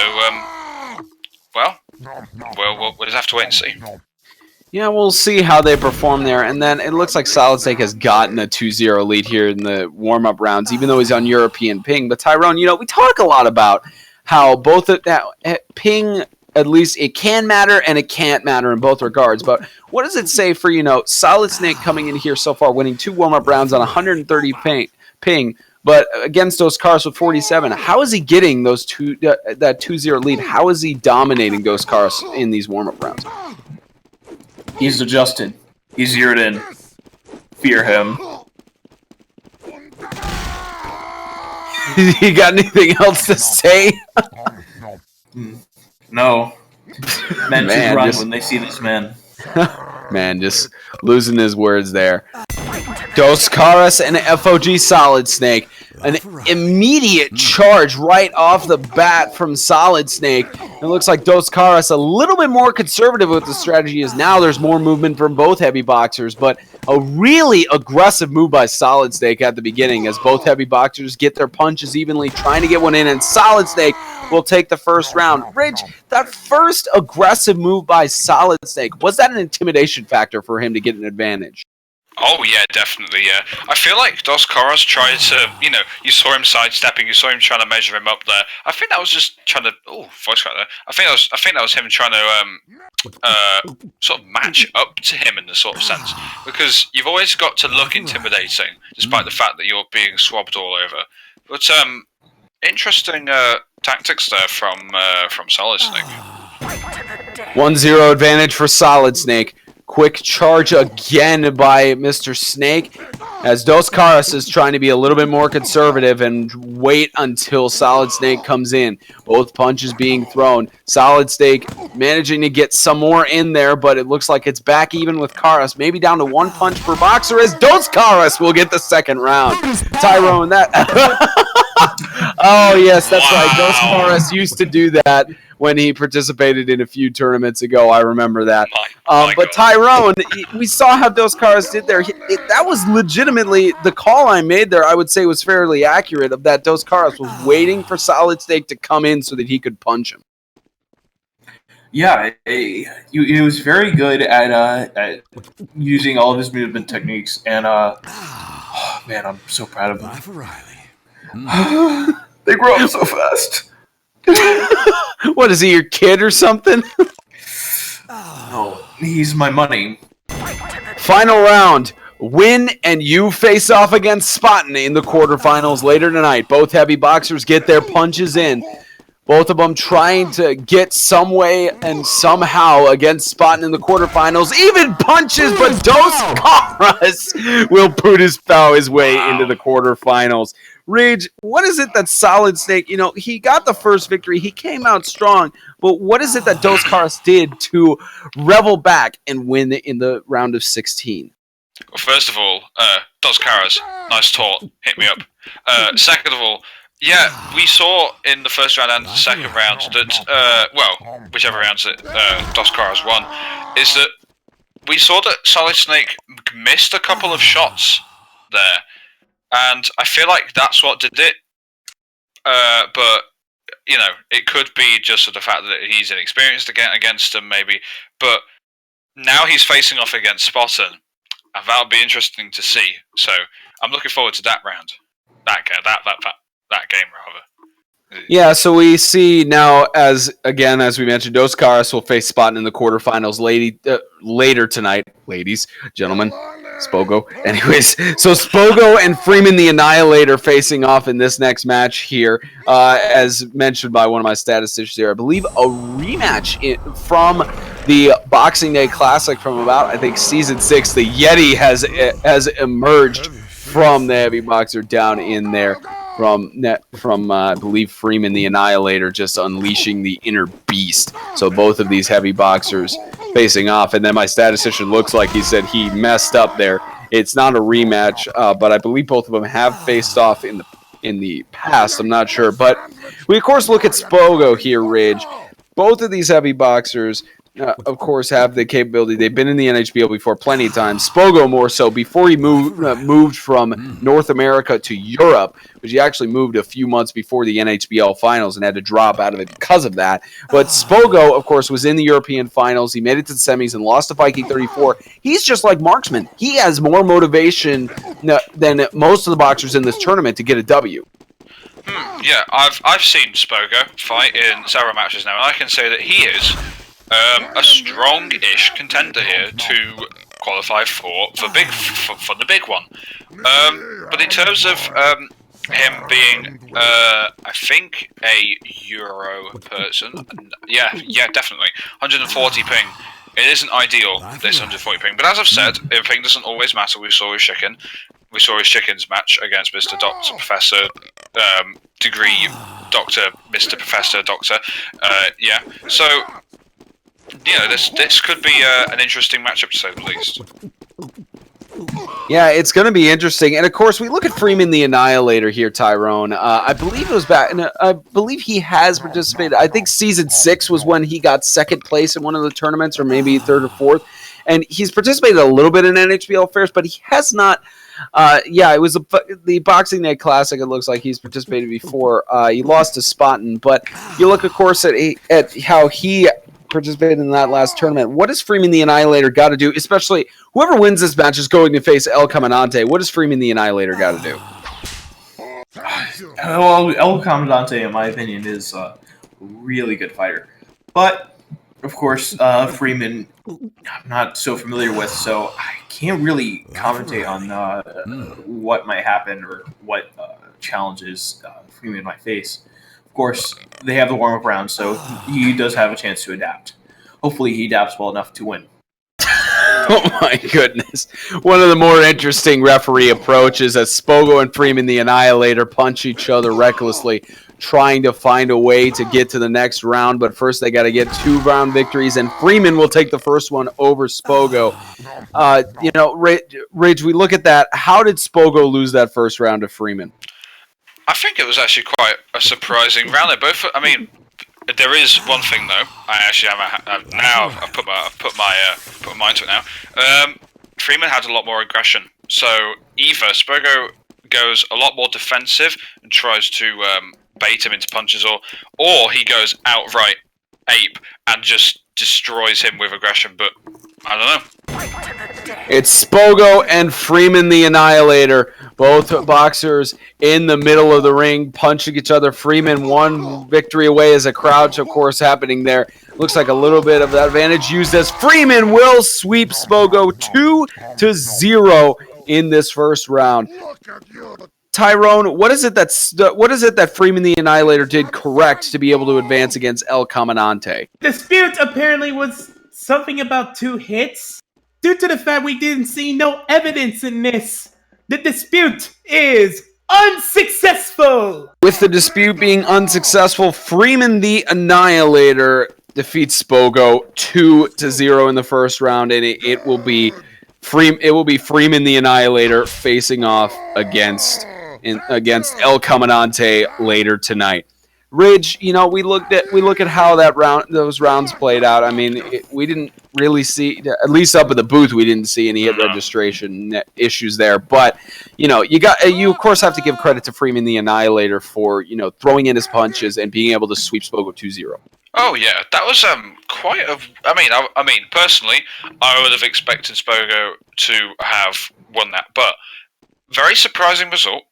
we'll just have to wait and see. Yeah, we'll see how they perform there. And then it looks like Solid Snake has gotten a 2-0 lead here in the warm-up rounds, even though he's on European ping. But Tyrone, we talk a lot about how both that ping, at least it can matter and it can't matter in both regards. But what does it say for, Solid Snake coming in here so far, winning 2 warm-up rounds on 130 ping, but against Dos Caras with 47? How is he getting those that 2-0 lead? How is he dominating Dos Caras in these warm-up rounds? He's adjusted. He's zeroed in. Fear him. You got anything else to say? No. Men should run when they see this man. Man, just losing his words there. Dos Caras and FOG Solid Snake. An immediate charge right off the bat from Solid Snake. It looks like Dos Caras a little bit more conservative with the strategy is now. There's more movement from both heavy boxers, but a really aggressive move by Solid Snake at the beginning as both heavy boxers get their punches evenly, trying to get one in, and Solid Snake will take the first round. Ridge, that first aggressive move by Solid Snake, was that an intimidation factor for him to get an advantage? Oh, yeah, definitely, yeah. I feel like Dos Caras tried to, you saw him sidestepping, you saw him trying to measure him up there. I think that was just trying to, voice crack there. I think that was him trying to, sort of match up to him in the sort of sense. Because you've always got to look intimidating, despite the fact that you're being swabbed all over. But, interesting, tactics there from Solid Snake. 1-0 advantage for Solid Snake. Quick charge again by Mr. Snake as Dos Caras is trying to be a little bit more conservative and wait until Solid Snake comes in. Both punches being thrown. Solid Snake managing to get some more in there, but it looks like it's back even with Caras. Maybe down to 1 punch per boxer as Dos Caras will get the second round. Tyrone, that... Oh, yes, that's right. Dos Caras used to do that when he participated in a few tournaments ago. I remember that. But Tyrone, we saw how Dos Caras did there. That was legitimately the call I made there. I would say was fairly accurate. Of that, Dos Caras was waiting for Solid Snake to come in so that he could punch him. Yeah, he was very good at using all of his movement techniques, and man, I'm so proud of him. They grow up so fast. What is he, your kid or something? No, he's my money. Final round. Win and you face off against Spaten in the quarterfinals later tonight. Both heavy boxers get their punches in. Both of them trying to get some way and somehow against Spaten in the quarterfinals. Even punches, but Dos Caras will put his way into the quarterfinals. Rage, what is it that Solid Snake, he got the first victory, he came out strong, but what is it that Dos Caras did to revel back and win in the round of 16? Well, first of all, Dos Caras, nice talk, hit me up. Second of all, yeah, we saw in the first round and the second round that, whichever rounds that Dos Caras won, is that we saw that Solid Snake missed a couple of shots there. And I feel like that's what did it. But, it could be just for the fact that he's inexperienced against him, maybe. But now he's facing off against Spaten, and that'll be interesting to see. So I'm looking forward to that round. That game, rather. Yeah, so we see now, as we mentioned, Dos Caras will face Spaten in the quarterfinals later tonight. Ladies, gentlemen, Spogo. Anyways, so Spogo and Freeman the Annihilator facing off in this next match here. As mentioned by one of my statisticians here, I believe a rematch from the Boxing Day Classic from about, I think, Season 6. The Yeti has emerged from the heavy boxer down in there. From I believe Freeman the Annihilator just unleashing the inner beast. So both of these heavy boxers facing off, and then my statistician looks like he said he messed up there. It's not a rematch, but I believe both of them have faced off in the past. I'm not sure, but we of course look at Spogo here, Ridge. Both of these heavy boxers of course, have the capability. They've been in the NHBL before plenty of times. Spogo more so before he moved from North America to Europe, which he actually moved a few months before the NHBL finals and had to drop out of it because of that. But Spogo, of course, was in the European finals. He made it to the semis and lost to Viking 34. He's just like Marksman. He has more motivation than most of the boxers in this tournament to get a W. Yeah, I've seen Spogo fight in several matches now, and I can say that he is a strong-ish contender here to qualify for the big one. But in terms of him being, I think, a Euro person, yeah, definitely, 140 ping. It isn't ideal, this 140 ping, but as I've said, ping doesn't always matter. We saw his Chicken's match against Mr. Doctor Professor Degree Doctor Mr. Professor Doctor. Yeah, so this could be an interesting matchup to say the least. Yeah, it's going to be interesting, and of course, we look at Freeman the Annihilator here, Tyrone. I believe it was back, and I believe he has participated. I think season 6 was when he got second place in one of the tournaments, or maybe third or fourth. And he's participated a little bit in NHBL affairs, but he has not. It was the Boxing Day Classic. It looks like he's participated before. He lost to Spaten, but you look, of course, at how he participated in that last tournament. What does Freeman the Annihilator got to do? Especially whoever wins this match is going to face El Comandante. What does Freeman the Annihilator got to do? Well, El Comandante, in my opinion, is a really good fighter, but of course, Freeman, I'm not so familiar with, so I can't really commentate on what might happen or what challenges Freeman might face. Of course, they have the warm-up round, so he does have a chance to adapt. Hopefully, he adapts well enough to win. Oh my goodness. One of the more interesting referee approaches as Spogo and Freeman the Annihilator punch each other recklessly, trying to find a way to get to the next round, but first they got to get 2-round victories, and Freeman will take the first one over Spogo. Ridge, we look at that. How did Spogo lose that first round to Freeman? I think it was actually quite a surprising round. There is one thing though. I've put my mind to it now. Freeman had a lot more aggression, so either Spogo goes a lot more defensive and tries to bait him into punches, or he goes outright ape and just destroys him with aggression. But I don't know. It's Spogo and Freeman the Annihilator, both boxers in the middle of the ring, punching each other. Freeman one victory away as a crouch, of course, happening there. Looks like a little bit of that advantage used as Freeman will sweep Spogo 2-0 in this first round. Tyrone, what is it that Freeman the Annihilator did correct to be able to advance against El Comandante? Dispute apparently was something about 2 hits. Due to the fact we didn't see no evidence in this, the dispute is unsuccessful. With the dispute being unsuccessful, Freeman the Annihilator defeats Spogo 2-0 in the first round, and it will be Freeman the Annihilator facing off against El Comandante later tonight. Ridge, we look at how those rounds played out. I mean, we didn't really see, at least up at the booth, we didn't see any hit registration issues there. But you of course have to give credit to Freeman the Annihilator for throwing in his punches and being able to sweep Spogo 2-0. Oh yeah, that was quite a. I mean, personally, I would have expected Spogo to have won that, but very surprising result.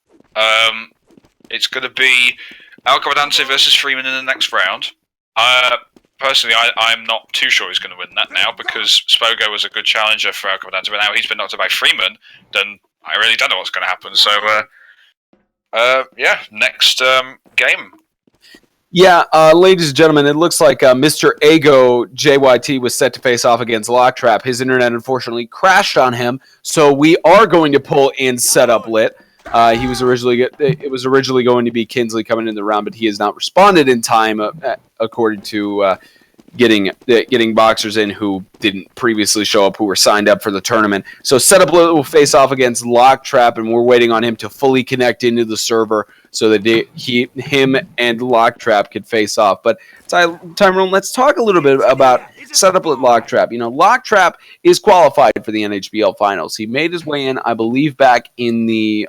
It's going to be El Comandante versus Freeman in the next round. Personally, I'm not too sure he's going to win that now because Spogo was a good challenger for El Comandante, but now he's been knocked out by Freeman, then I really don't know what's going to happen. So, next game. Yeah, ladies and gentlemen, it looks like Mr. Ego JYT was set to face off against Locktrap. His internet unfortunately crashed on him, so we are going to pull in Setup Lit. It was originally going to be Kinsley coming in the round, but he has not responded in time, according to getting boxers in who didn't previously show up, who were signed up for the tournament. So Setup Lit will face off against Locktrap, and we're waiting on him to fully connect into the server so that him and Locktrap could face off. But Tyrone, let's talk a little bit about Setup Lit Locktrap. You know, Locktrap is qualified for the NHBL Finals. He made his way in, I believe, back in the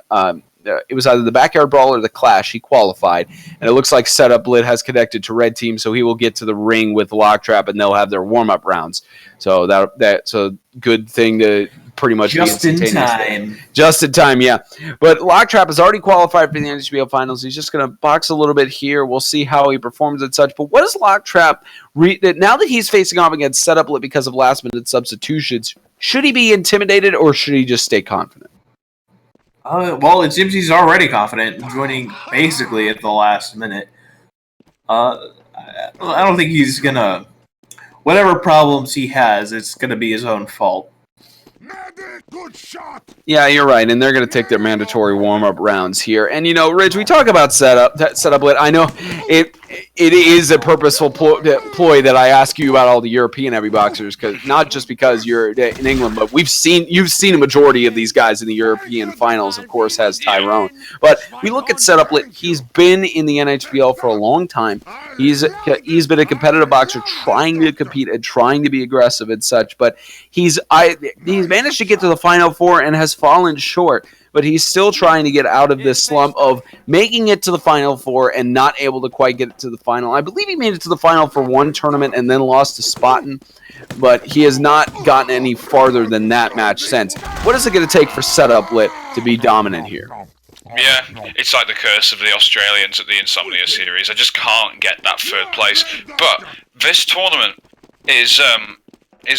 it was either the Backyard Brawl or the Clash. He qualified, and it looks like Setup Lit has connected to Red Team, so he will get to the ring with Locktrap, and they'll have their warm-up rounds. So that's a good thing to pretty much just in time. Just in time, yeah. But Locktrap has already qualified for the NHBL Finals. He's just going to box a little bit here. We'll see how he performs and such. But what does Locktrap now that he's facing off against Setup Lit because of last-minute substitutions? Should he be intimidated, or should he just stay confident? Well, it seems he's already confident, joining basically at the last minute. I don't think he's gonna. Whatever problems he has, it's gonna be his own fault. Good shot. Yeah, you're right, and they're going to take their mandatory warm-up rounds here. And, you know, Ridge, we talk about setup lit. I know it is a purposeful ploy that I ask you about all the European heavy boxers, because not just because you're in England, but you've seen a majority of these guys in the European finals, of course, has Tyrone. But we look at setup lit. He's been in the NHBL for a long time. He's been a competitive boxer, trying to compete and trying to be aggressive and such, but he's managed to get to the Final Four and has fallen short, but he's still trying to get out of this slump of making it to the Final Four and not able to quite get to the final. I believe he made it to the final for one tournament and then lost to Spaten, but he has not gotten any farther than that match since. What is it going to take for Setup Lit to be dominant here? Yeah, it's like the curse of the Australians at the Insomnia series. I just can't get that third place. But this tournament is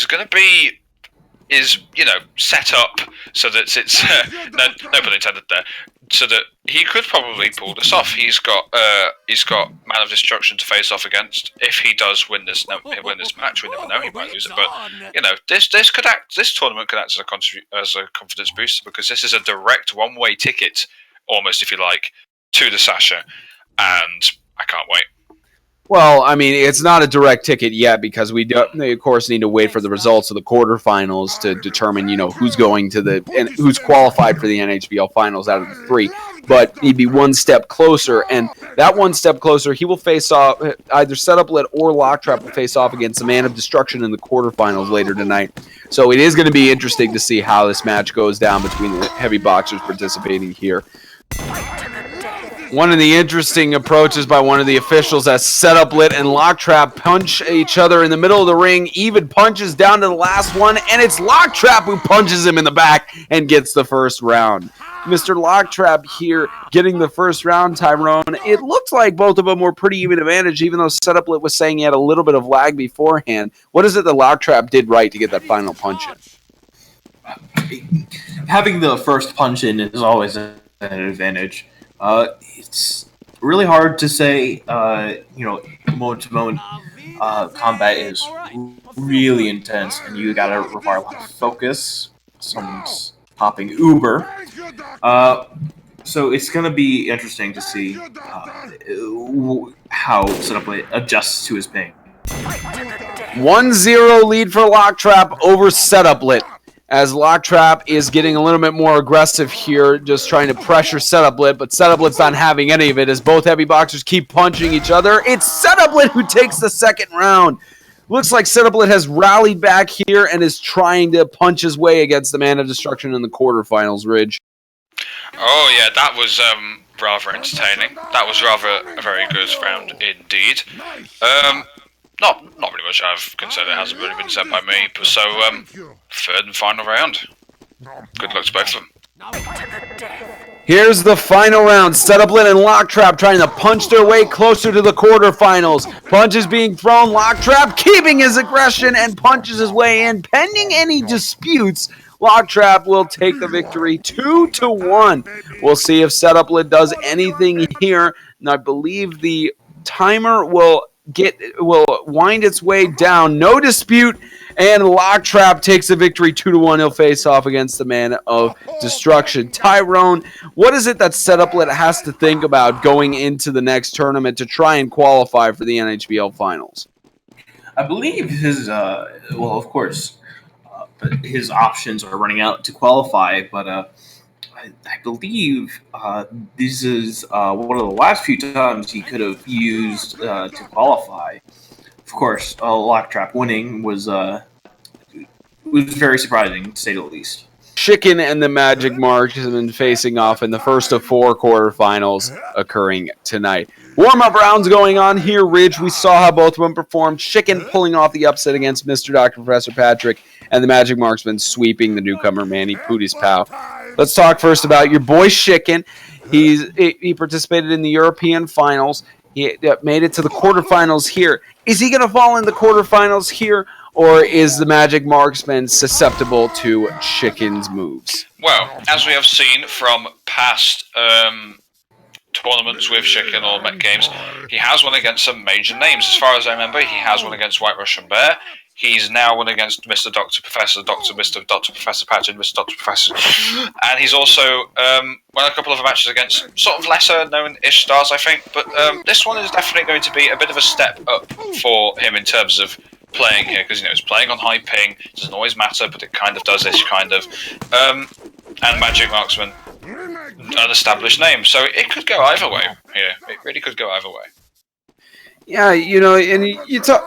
going to be set up so that it's no pun intended there. So that he could probably pull this off. He's got Man of Destruction to face off against. If he does win this match, we never know, he might lose it. But you know, this tournament could act as a confidence booster, because this is a direct one-way ticket, almost, if you like, to the Sasha, and I can't wait. Well, I mean, it's not a direct ticket yet, because we of course need to wait for the results of the quarterfinals to determine, you know, who's going to and who's qualified for the NHBL finals out of the three. But he'd be one step closer, and that one step closer, he will face off either Setup Lit or Locktrap will face off against the Man of Destruction in the quarterfinals later tonight. So it is going to be interesting to see how this match goes down between the heavy boxers participating here. One of the interesting approaches by one of the officials as Setup Lit and Locktrap punch each other in the middle of the ring. Even punches down to the last one, and it's Locktrap who punches him in the back and gets the first round. Mr. Locktrap here getting the first round, Tyrone. It looked like both of them were pretty even advantage, even though Setup Lit was saying he had a little bit of lag beforehand. What is it that Locktrap did right to get that final punch in? Having the first punch in is always an advantage. It's really hard to say. Moment-to-moment combat is really intense, and you gotta require a lot of focus. Someone's popping Uber. So it's gonna be interesting to see how Setup Lit adjusts to his ping. 1-0 lead for Locktrap over Setup Lit, as Locktrap is getting a little bit more aggressive here, just trying to pressure Setup Lit, but Setup Lit's not having any of it as both heavy boxers keep punching each other. It's Setup Lit who takes the second round. Looks like Setup Lit has rallied back here and is trying to punch his way against the Man of Destruction in the quarterfinals, Ridge. Oh yeah, that was rather entertaining. That was rather a very good round indeed. Not really much I've considered hasn't really been said by me, but so third and final round. Good luck to both of them. Here's the final round. Setup Lit and Locktrap trying to punch their way closer to the quarterfinals. Punches being thrown. Locktrap keeping his aggression and punches his way in. Pending any disputes, Locktrap will take the victory 2-1. We'll see if Setup Lit does anything here. And I believe the timer will wind its way down. No dispute, and Locktrap takes the victory 2-1. He'll face off against the Man of Destruction. Tyrone, what is it that Setup Lit has to think about going into the next tournament to try and qualify for the NHBL finals? I believe his well, of course, but his options are running out to qualify. But I believe this is one of the last few times he could have used to qualify. Of course, Locktrap winning was very surprising, to say the least. Chicken and the Magic Marks have been facing off in the first of 4 quarterfinals occurring tonight. Warm-up rounds going on here, Ridge. We saw how both of them performed. Chicken pulling off the upset against Mr. Dr. Professor Patrick, and the Magic Marksman sweeping the newcomer Manny Pooties Pow. Let's talk first about your boy Chicken. He participated in the European finals. He made it to the quarterfinals here. Is he going to fall in the quarterfinals here, or is the Magic Marksman susceptible to Chicken's moves? Well, as we have seen from past tournaments with Chicken or Met games, he has won against some major names. As far as I remember, he has won against White Russian Bear. He's now won against Mr. Dr. Professor, Mr. Dr. Professor Patrick, Mr. Dr. Professor. And he's also won a couple of matches against sort of lesser known-ish stars, I think. But this one is definitely going to be a bit of a step up for him in terms of playing here, because he's playing on high ping. It doesn't always matter, but it kind of does this kind of. And Magic Marksman, an established name, so it could go either way here. It really could go either way. Yeah, and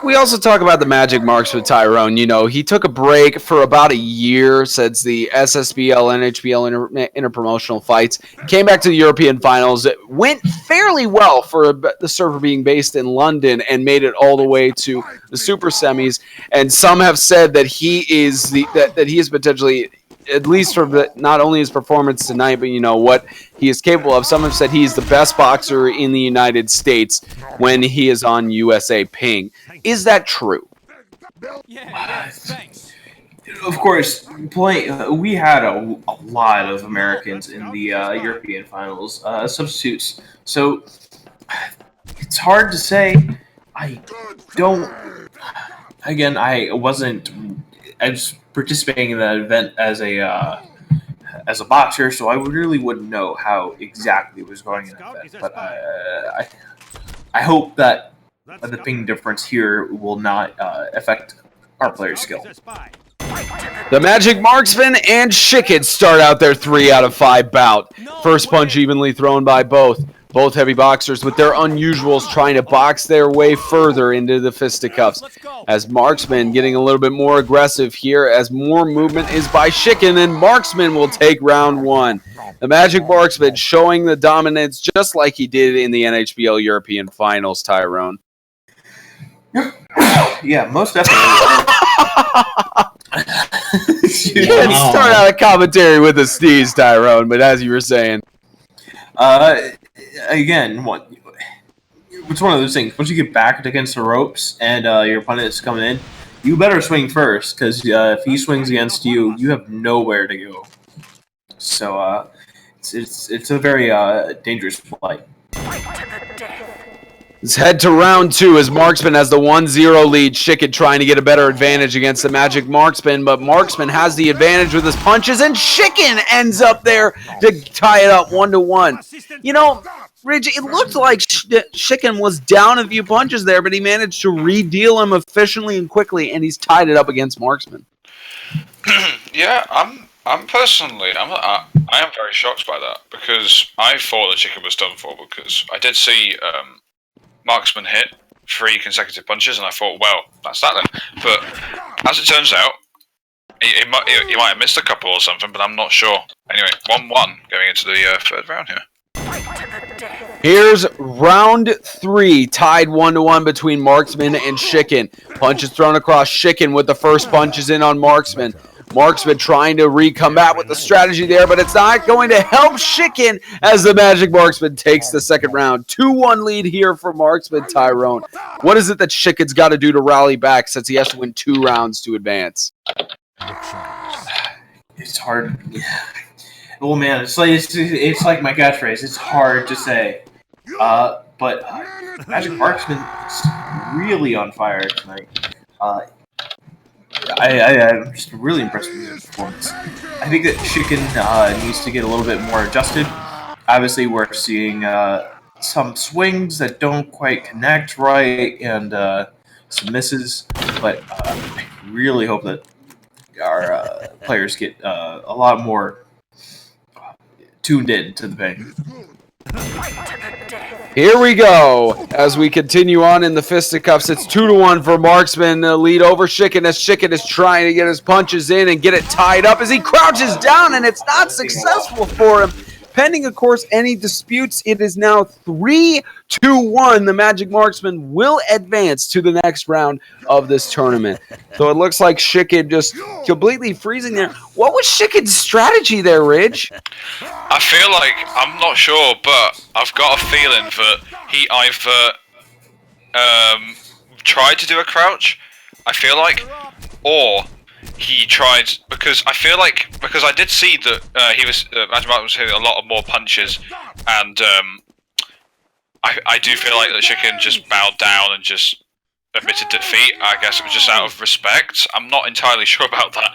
we also talk about the Magic Marks with Tyrone. He took a break for about a year since the SSBL, NHBL interpromotional fights. Came back to the European finals. It went fairly well for the surfer being based in London, and made it all the way to the super semis. And some have said that he is that he is potentially, at least from not only his performance tonight, but what he is capable of. Some have said he's the best boxer in the United States when he is on USA Ping. Is that true? Yeah, thanks. Of course, we had a lot of Americans in the European finals, substitutes. So it's hard to say. I was participating in that event as a boxer, so I really wouldn't know how exactly it was going in that event. But I hope that the ping difference here will not affect our players' skill. The Magic Marksman and Chicken start out their 3 out of 5 bout. First punch evenly thrown by both. Both heavy boxers with their unusuals trying to box their way further into the fisticuffs. As Marksman getting a little bit more aggressive here, as more movement is by Chicken, and Marksman will take round 1. The Magic Marksman showing the dominance just like he did in the NHBL European finals, Tyrone. Yeah, most definitely. You can't start out a commentary with a sneeze, Tyrone, but as you were saying. Again, it's one of those things. Once you get backed against the ropes and your opponent is coming in, you better swing first, because if he swings against you, you have nowhere to go. So it's a very dangerous fight. Let's head to round 2 as Marksman has the 1-0 lead. Chicken trying to get a better advantage against the Magic Marksman, but Marksman has the advantage with his punches, and Chicken ends up there to tie it up 1-1. Ridge, it looked like Chicken was down a few punches there, but he managed to re-deal him efficiently and quickly, and he's tied it up against Marksman. Yeah, I'm personally, I am very shocked by that, because I thought that Chicken was done for, because I did see Marksman hit 3 consecutive punches, and I thought, well, that's that then. But as it turns out, he might have missed a couple or something, but I'm not sure. Anyway, 1-1 going into the 3rd round here. Here's round 3, tied 1-1 between Marksman and Chicken. Punches thrown across Chicken with the first punches in on Marksman. Marksman trying to recombat with the strategy there, but it's not going to help Chicken as the Magic Marksman takes the 2nd round. 2-1 lead here for Marksman, Tyrone. What is it that Chicken's got to do to rally back since he has to win 2 rounds to advance? It's hard. Oh man, it's like my catchphrase. It's hard to say. But Magic Marksman is really on fire tonight. I'm just really impressed with his performance. I think that Chicken needs to get a little bit more adjusted. Obviously, we're seeing some swings that don't quite connect right, and some misses, but I really hope that our players get a lot more tuned in to the pain. Here we go. As we continue on in the Fisticuffs, it's 2-1 for Marksman. The lead over Chicken as Chicken is trying to get his punches in and get it tied up as he crouches down, and it's not successful for him. Pending, of course, any disputes, it is now 3-2-1. The Magic Marksman will advance to the next round of this tournament. So it looks like Chicken just completely freezing there. What was Chicken's strategy there, Ridge? I feel like, I'm not sure, but I've got a feeling that he either tried to do a crouch, I feel like, or he tried, because I feel like, because I did see that he was, Magic Mark was hitting a lot of more punches, and I do feel like the Chicken just bowed down and just admitted defeat. I guess it was just out of respect. I'm not entirely sure about that.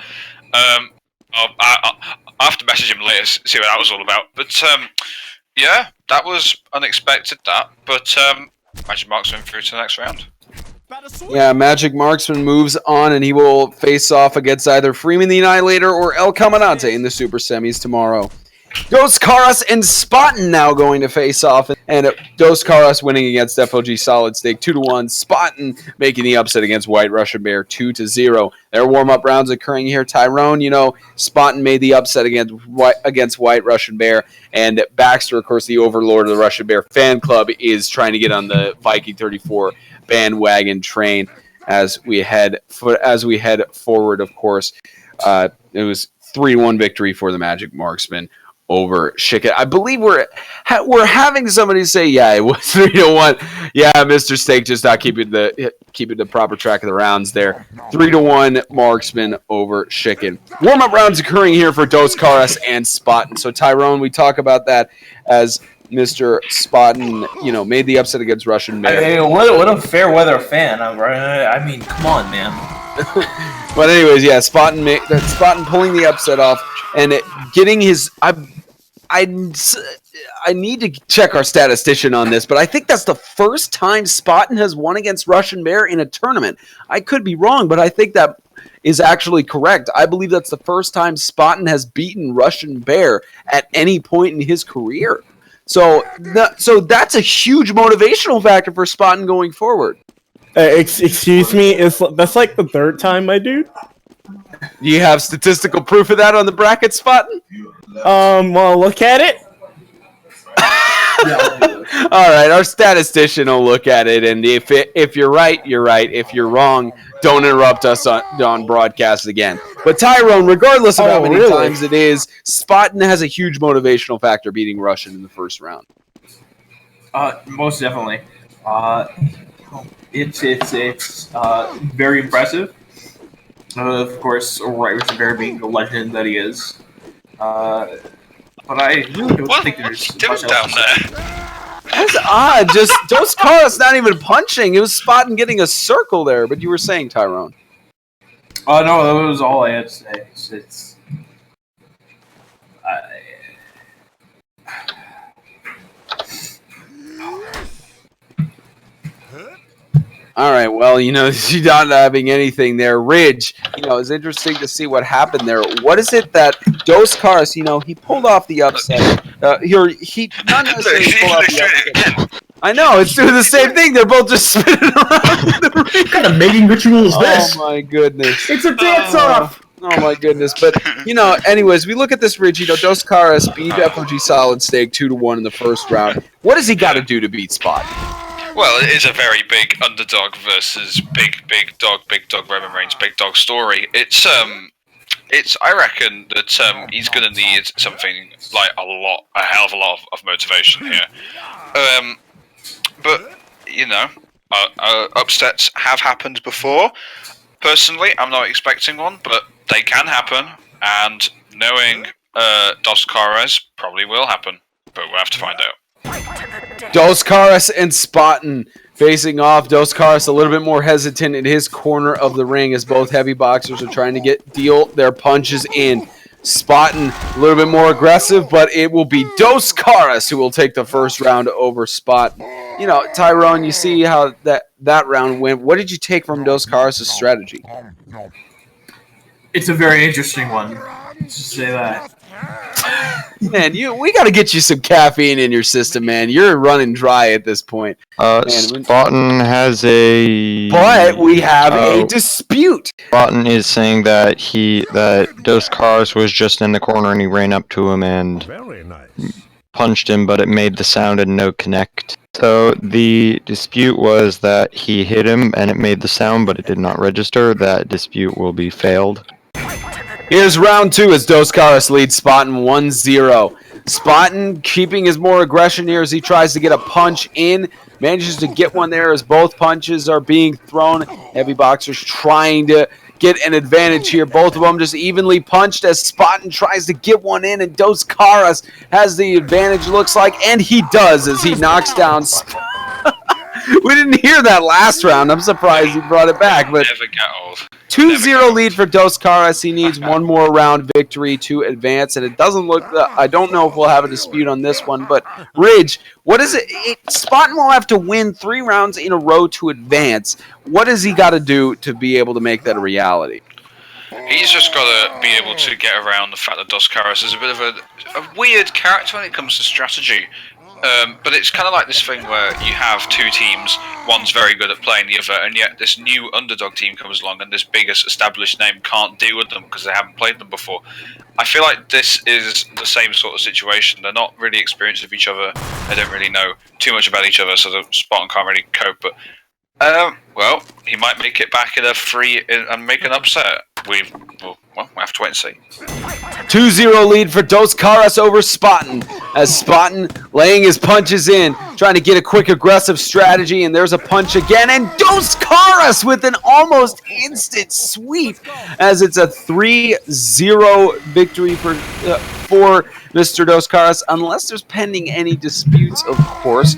I'll have to message him later, see what that was all about. But yeah, that was unexpected, that. But Magic Marksman through to the next round. Yeah, Magic Marksman moves on, and he will face off against either Freeman the Annihilator or El Comandante in the Super Semis tomorrow. Dos Caras and Spaten now going to face off, and Dos Caras winning against FOG Solid Snake 2-1. Spaten making the upset against White Russian Bear 2-0. Their warm-up rounds occurring here. Tyrone, Spaten made the upset against White Russian Bear, and Baxter, of course, the overlord of the Russian Bear fan club, is trying to get on the Viking 34 bandwagon train as we head forward. Of course, it was 3-1 victory for the Magic Marksman over Chicken. I believe we're having somebody say, yeah, it was 3-1. Yeah, Mr. Steak just not keeping the proper track of the rounds there. 3-1 Marksman over Chicken. Warm-up rounds occurring here for Dos Caras and Spaten. So Tyrone, we talk about that as Mr. Spaten, made the upset against Russian Bear. What a fair weather fan. I mean, come on, man. But anyways, yeah, Spaten pulling the upset off and getting his. I need to check our statistician on this, but I think that's the first time Spaten has won against Russian Bear in a tournament. I could be wrong, but I think that is actually correct. I believe that's the first time Spaten has beaten Russian Bear at any point in his career. So that's a huge motivational factor for Spaten going forward. Excuse me, that's like the third time, my dude? Do you have statistical proof of that on the bracket, Spaten? Well, look at it. All right, our statistician will look at it, and if you're right, you're right. If you're wrong, don't interrupt us on broadcast again. But Tyrone, regardless of how many times it is, Spaten has a huge motivational factor beating Russian in the first round. Most definitely. It's very impressive. Of course, White Russian Bear being the legend that he is. But I really don't think there's much down there. That's odd. Just Dos Caras not even punching. It was Spaten getting a circle there. But you were saying, Tyrone. Oh no, that was all I had to say. All right, well, she's not having anything there. Ridge, it's interesting to see what happened there. What is it that Dos Caras, he pulled off the upset. He not necessarily pulled off the upset. I know, it's doing the same thing. They're both just spinning around the ring. What kind of mating ritual is this? Oh, my goodness. It's a dance-off! Oh, my goodness. But, anyways, we look at this Ridge. Dos Caras beat FOG Solid Snake 2-1 in the first round. What does he got to do to beat Spaten? Well, it is a very big underdog versus big dog Roman Reigns, big dog story. It's I reckon that he's going to need something like a hell of a lot of motivation here. But upsets have happened before. Personally, I'm not expecting one, but they can happen. And knowing Dos Caras probably will happen, but we'll have to find out. Dos Caras and Spaten facing off. Dos Caras a little bit more hesitant in his corner of the ring as both heavy boxers are trying to deal their punches in. Spaten a little bit more aggressive, but it will be Dos Caras who will take the first round over Spaten. You know, Tyrone, you see how that round went. What did you take from Dos Caras' strategy? It's a very interesting one. Let's just say that. Man, we got to get you some caffeine in your system, man. You're running dry at this point. Spaten has a... But we have a dispute. Spaten is saying that Dos Caras was just in the corner and he ran up to him and punched him, but it made the sound and no connect. So the dispute was that he hit him and it made the sound, but it did not register. That dispute will be failed. Here's round 2 as Dos Caras leads Spaten 1-0. Spaten keeping his more aggression here as he tries to get a punch in. Manages to get one there as both punches are being thrown. Heavy boxers trying to get an advantage here. Both of them just evenly punched as Spaten tries to get one in, and Dos Caras has the advantage, looks like, and he does as he knocks down We didn't hear that last round. I'm surprised he brought it back. But never get old. 2-0 lead for Dos Caras. He needs one more round victory to advance, and it doesn't look. I don't know if we'll have a dispute on this one, but Ridge, what is it? Spaten will have to win 3 rounds in a row to advance. What has he got to do to be able to make that a reality? He's just got to be able to get around the fact that Dos Caras is a bit of a weird character when it comes to strategy. But it's kind of like this thing where you have 2 teams, one's very good at playing the other, and yet this new underdog team comes along and this biggest established name can't deal with them because they haven't played them before. I feel like this is the same sort of situation. They're not really experienced with each other, they don't really know too much about each other, so the Spaten can't really cope. But, well, he might make it back in a free and make an upset. We'll have to wait and see. 2-0 lead for Dos Caras over Spaten, as Spaten laying his punches in, trying to get a quick aggressive strategy, and there's a punch again, and Dos Caras with an almost instant sweep, as it's a 3-0 victory for Mr. Dos Caras, unless there's pending any disputes, of course.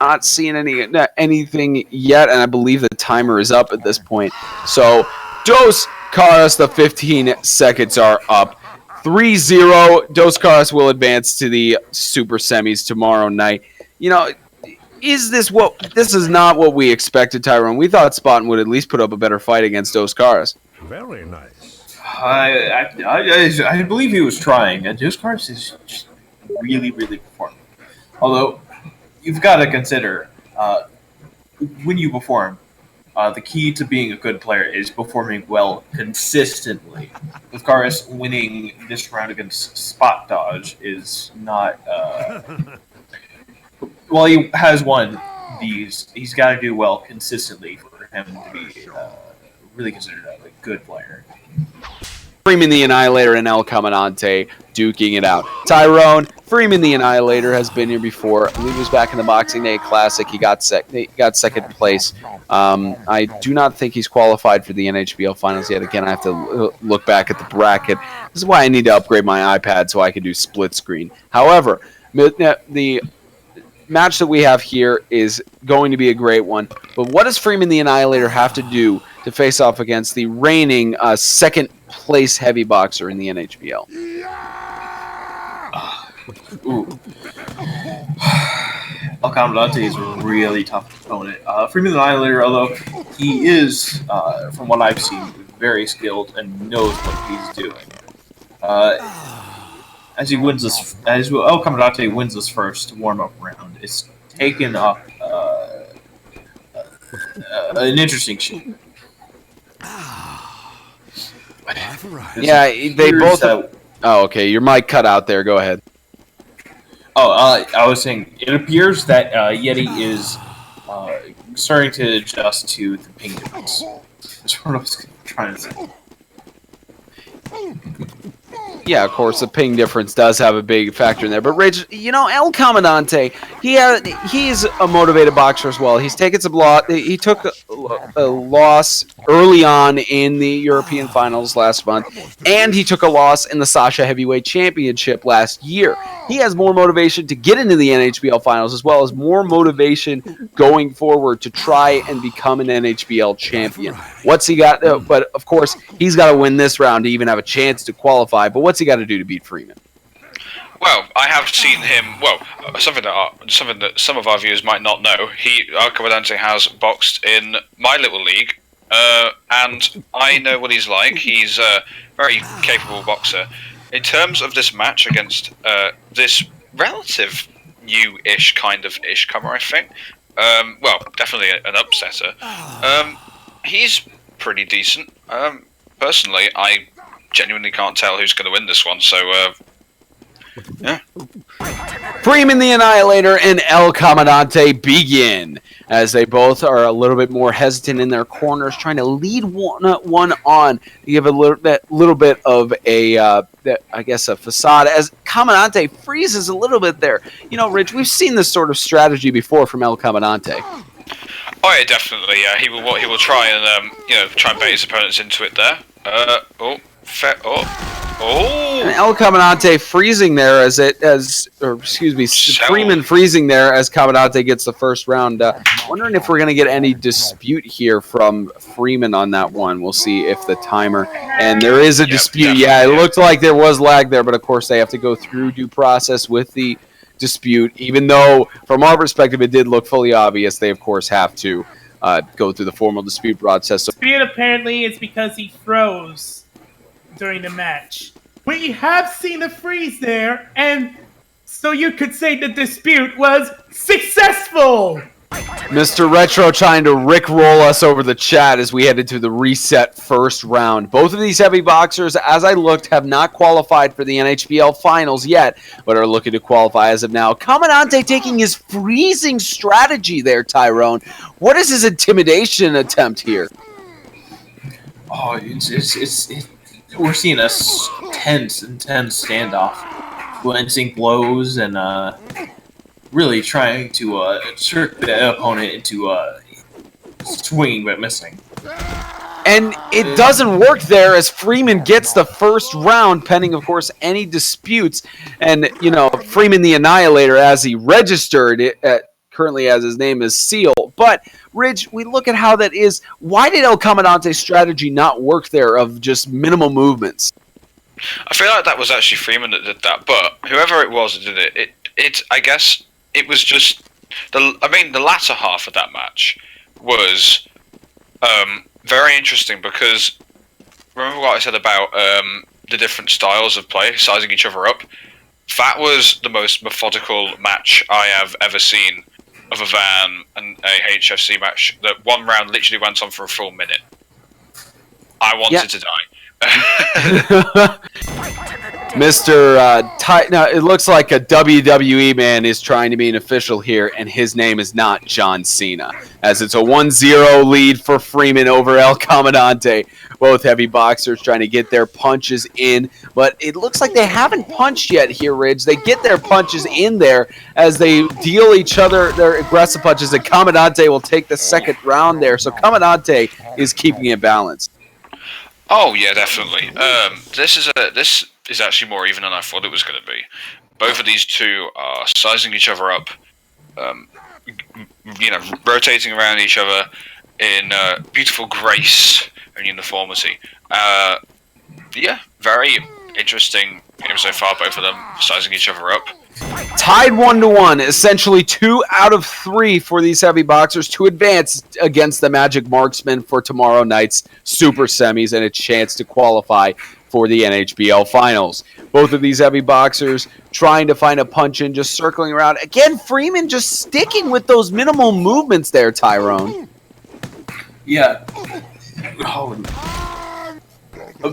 Not seeing anything yet, and I believe the timer is up at this point. So Dos Caras, the 15 seconds are up. 3-0. Dos Caras will advance to the super semis tomorrow night. You know, this is not what we expected, Tyrone. We thought Spaten would at least put up a better fight against Dos Caras. Very nice. I believe he was trying. Dos Caras is just really, really performing. Although, you've got to consider, when you perform, the key to being a good player is performing well consistently. Dos Caras winning this round against Spot Dodge is not... well, he has won these. He's got to do well consistently for him to be really considered a good player. Freeman the Annihilator and El Comandante duking it out. Tyrone, Freeman the Annihilator has been here before. I believe he was back in the Boxing Day Classic. He got second place. I do not think he's qualified for the NHBL Finals yet. Again, I have to look back at the bracket. This is why I need to upgrade my iPad so I can do split screen. However, the match that we have here is going to be a great one. But what does Freeman the Annihilator have to do to face off against the reigning second place heavy boxer in the NHBL? El Comandante is a really tough opponent. Freeman the Annihilator, although he is, from what I've seen, very skilled and knows what he's doing. As he wins this, as El Comandante wins this first warm-up round, it's taken up an interesting shape. Yeah, they both. Oh, okay. Your mic cut out there. Go ahead. I was saying it appears that Yeti is starting to adjust to the ping difference. That's what I was trying to say. Yeah, of course, the ping difference does have a big factor in there. But Rich, you know, El Comandante, he's a motivated boxer as well. He's taken some loss. He took a loss early on in the European Finals last month, and he took a loss in the Sasha Heavyweight Championship last year. he has more motivation to get into the NHBL finals, as well as more motivation going forward to try and become an NHBL champion. What's he got? But of course, he's got to win this round to even have a chance to qualify. But what's he got to do to beat Freeman? Well, I have seen him. Well, something that some of our viewers might not know. El Comandante has boxed in my little league, and I know what he's like. He's a very capable boxer. In terms of this match against this relative new-ish kind of ish-comer, I think. Well, definitely an upsetter. He's pretty decent. Personally, I genuinely can't tell who's going to win this one. So. Yeah. Freeman the Annihilator and El Comandante begin as they both are a little bit more hesitant in their corners, trying to lead one on to give a little bit of a, I guess, a facade as Comandante freezes a little bit there. You know, Rich, we've seen this sort of strategy before from El Comandante. Oh yeah, definitely. Yeah, he will try and try and bait his opponents into it there. And El Comandante freezing there Freeman freezing there as Comandante gets the first round. Wondering if we're going to get any dispute here from Freeman on that one. We'll see if the timer, and there is a dispute. Yeah, it looked like there was lag there, but of course they have to go through due process with the dispute. Even though from our perspective it did look fully obvious, they of course have to go through the formal dispute process. So dispute apparently is because he froze during the match. We have seen a freeze there, and so you could say the dispute was successful! Mr. Retro trying to rickroll us over the chat as we head into the reset first round. Both of these heavy boxers, as I looked, have not qualified for the NHBL finals yet, but are looking to qualify as of now. Comandante taking his freezing strategy there, Tyrone. What is his intimidation attempt here? Oh, we're seeing a intense standoff, glancing blows and really trying to trick the opponent into swinging but missing. And it doesn't work there as Freeman gets the first round, pending, of course, any disputes. And, you know, Freeman the Annihilator, as he registered it, currently as his name is Seal. But, Ridge, we look at how that is. Why did El Comandante's strategy not work there of just minimal movements? I feel like that was actually Freeman that did that, but whoever it was that did it I guess it was just the latter half of that match was very interesting because remember what I said about the different styles of play, sizing each other up? That was the most methodical match I have ever seen other than a HFC match. That one round literally went on for a full minute. I wanted to die. Now it looks like a WWE man is trying to be an official here, and his name is not John Cena, as it's a 1-0 lead for Freeman over El Comandante. Both heavy boxers trying to get their punches in, but it looks like they haven't punched yet here, Ridge. They get their punches in there as they deal each other their aggressive punches, and Comandante will take the second round there. So Comandante is keeping it balanced. Oh yeah, definitely. This is actually more even than I thought it was going to be. Both of these two are sizing each other up, rotating around each other in beautiful grace and uniformity. Yeah, very interesting game so far. Both of them sizing each other up. Tied 1-1, essentially 2 out of 3 for these heavy boxers to advance against the Magic Marksmen for tomorrow night's Super Semis and a chance to qualify for the NHBL Finals. Both of these heavy boxers trying to find a punch in, just circling around. Again, Freeman just sticking with those minimal movements there, Tyrone. Yeah.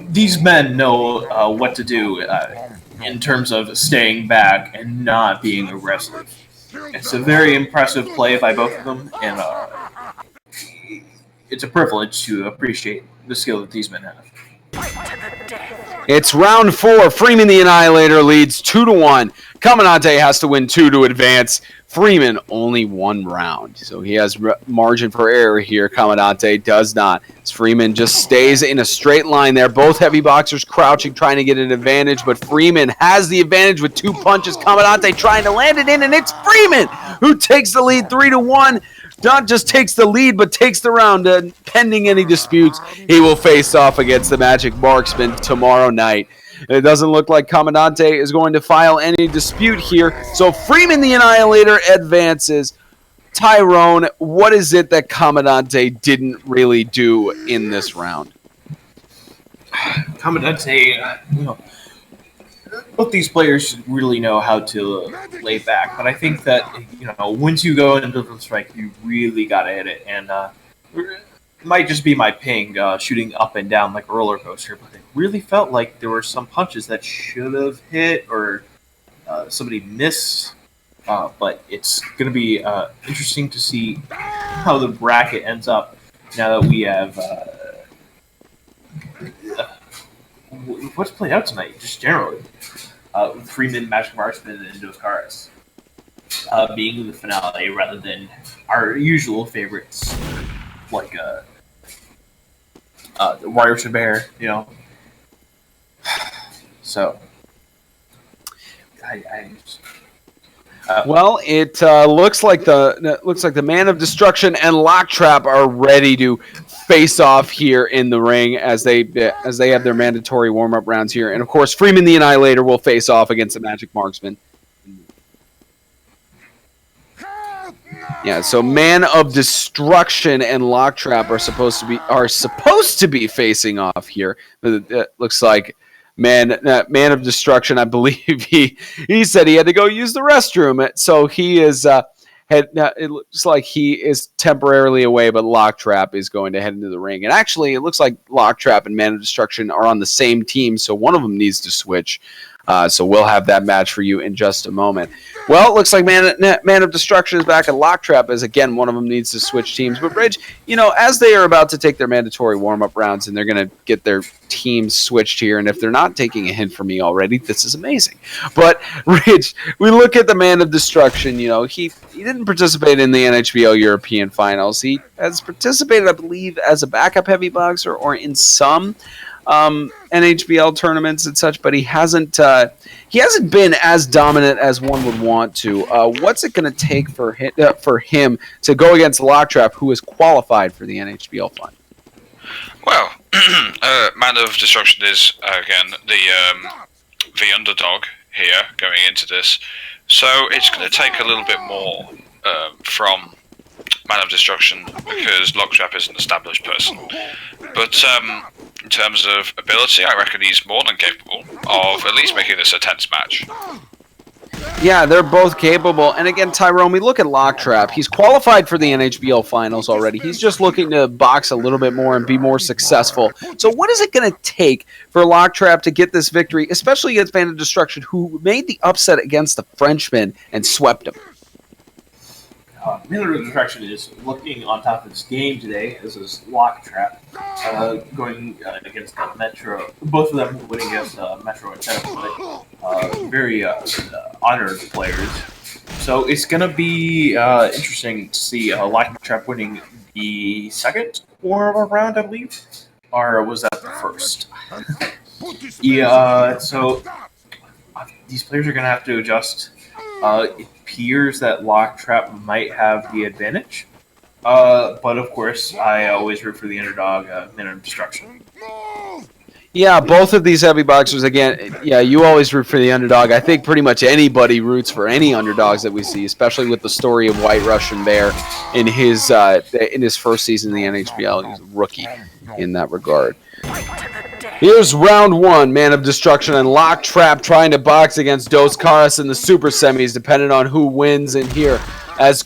These men know what to do in terms of staying back and not being aggressive. It's a very impressive play by both of them, and it's a privilege to appreciate the skill that these men have. It's round 4. Freeman the Annihilator leads 2-1. Comandante has to win 2 to advance. Freeman only 1 round, so he has margin for error here. Commandante does not. As Freeman just stays in a straight line there. Both heavy boxers crouching, trying to get an advantage, but Freeman has the advantage with 2 punches. Commandante trying to land it in, and it's Freeman who takes the lead 3-1. Not just takes the lead, but takes the round. Pending any disputes, he will face off against the Magic Marksman tomorrow night. It doesn't look like Commandante is going to file any dispute here. So Freeman the Annihilator advances. Tyrone, what is it that Commandante didn't really do in this round? Commandante, both these players really know how to lay back, but I think that once you go into the strike, you really gotta hit it, and it might just be my ping shooting up and down like a roller coaster, but it really felt like there were some punches that should have hit or somebody missed. But it's gonna be interesting to see how the bracket ends up now that we have. What's played out tonight, just generally, with Freeman, Magic Marksman, and Dos Caras being the finale rather than our usual favorites like the Warrior Bear, So, well, it looks like the Man of Destruction and Locktrap are ready to face off here in the ring as they have their mandatory warm-up rounds here, and of course Freeman the Annihilator will face off against the Magic Marksman. Yeah, so Man of Destruction and Locktrap are supposed to be facing off here. It looks like Man of Destruction, I believe he said he had to go use the restroom, so he is. It looks like he is temporarily away, but Locktrap is going to head into the ring. And actually, it looks like Locktrap and Man of Destruction are on the same team, so one of them needs to switch. So we'll have that match for you in just a moment. Well, it looks like Man of Destruction is back, and Locktrap is, again, one of them needs to switch teams. But, Ridge, as they are about to take their mandatory warm-up rounds and they're going to get their teams switched here, and if they're not taking a hint from me already, this is amazing. But, Ridge, we look at the Man of Destruction, he didn't participate in the NHBL European Finals. He has participated, I believe, as a backup heavy boxer or in some NHBL tournaments and such, but he hasn't been as dominant as one would want to. What's it going to take for him to go against Locktrap, who is qualified for the NHBL final? Well, Man of Destruction is again the underdog here going into this, so it's going to take a little bit more from Man of Destruction because Locktrap is an established person. But in terms of ability, I reckon he's more than capable of at least making this a tense match. Yeah, they're both capable. And again, Tyrone, we look at Locktrap. He's qualified for the NHBL finals already. He's just looking to box a little bit more and be more successful. So what is it going to take for Locktrap to get this victory, especially against Man of Destruction, who made the upset against the Frenchman and swept him? Man of Destruction is looking on top of his game today. This is Locktrap going against Metro. Both of them winning against Metro and Tennis, very honored players. So it's going to be interesting to see Locktrap winning the second warm-up round, I believe. Or was that the first? Yeah, so these players are going to have to adjust. It appears that Locktrap might have the advantage. But of course, I always root for the underdog, Man of Destruction. Yeah, both of these heavy boxers, again, yeah, you always root for the underdog. I think pretty much anybody roots for any underdogs that we see, especially with the story of White Russian Bear in his first season in the NHBL. He's a rookie in that regard. Here's round one, Man of Destruction and Locktrap trying to box against Dos Caras in the super semis, depending on who wins in here. As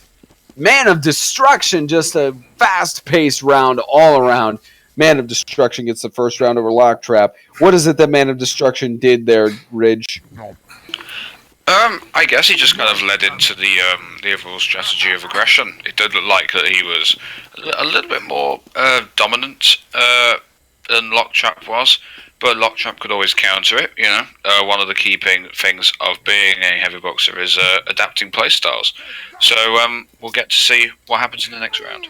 Man of Destruction, just a fast-paced round all around. Man of Destruction gets the first round over Locktrap. What is it that Man of Destruction did there, Ridge? I guess he just kind of led into the overall strategy of aggression. It did look like that he was a little bit more dominant than Locktrap was, but Locktrap could always counter it. One of the key things of being a heavy boxer is adapting playstyles. So we'll get to see what happens in the next round.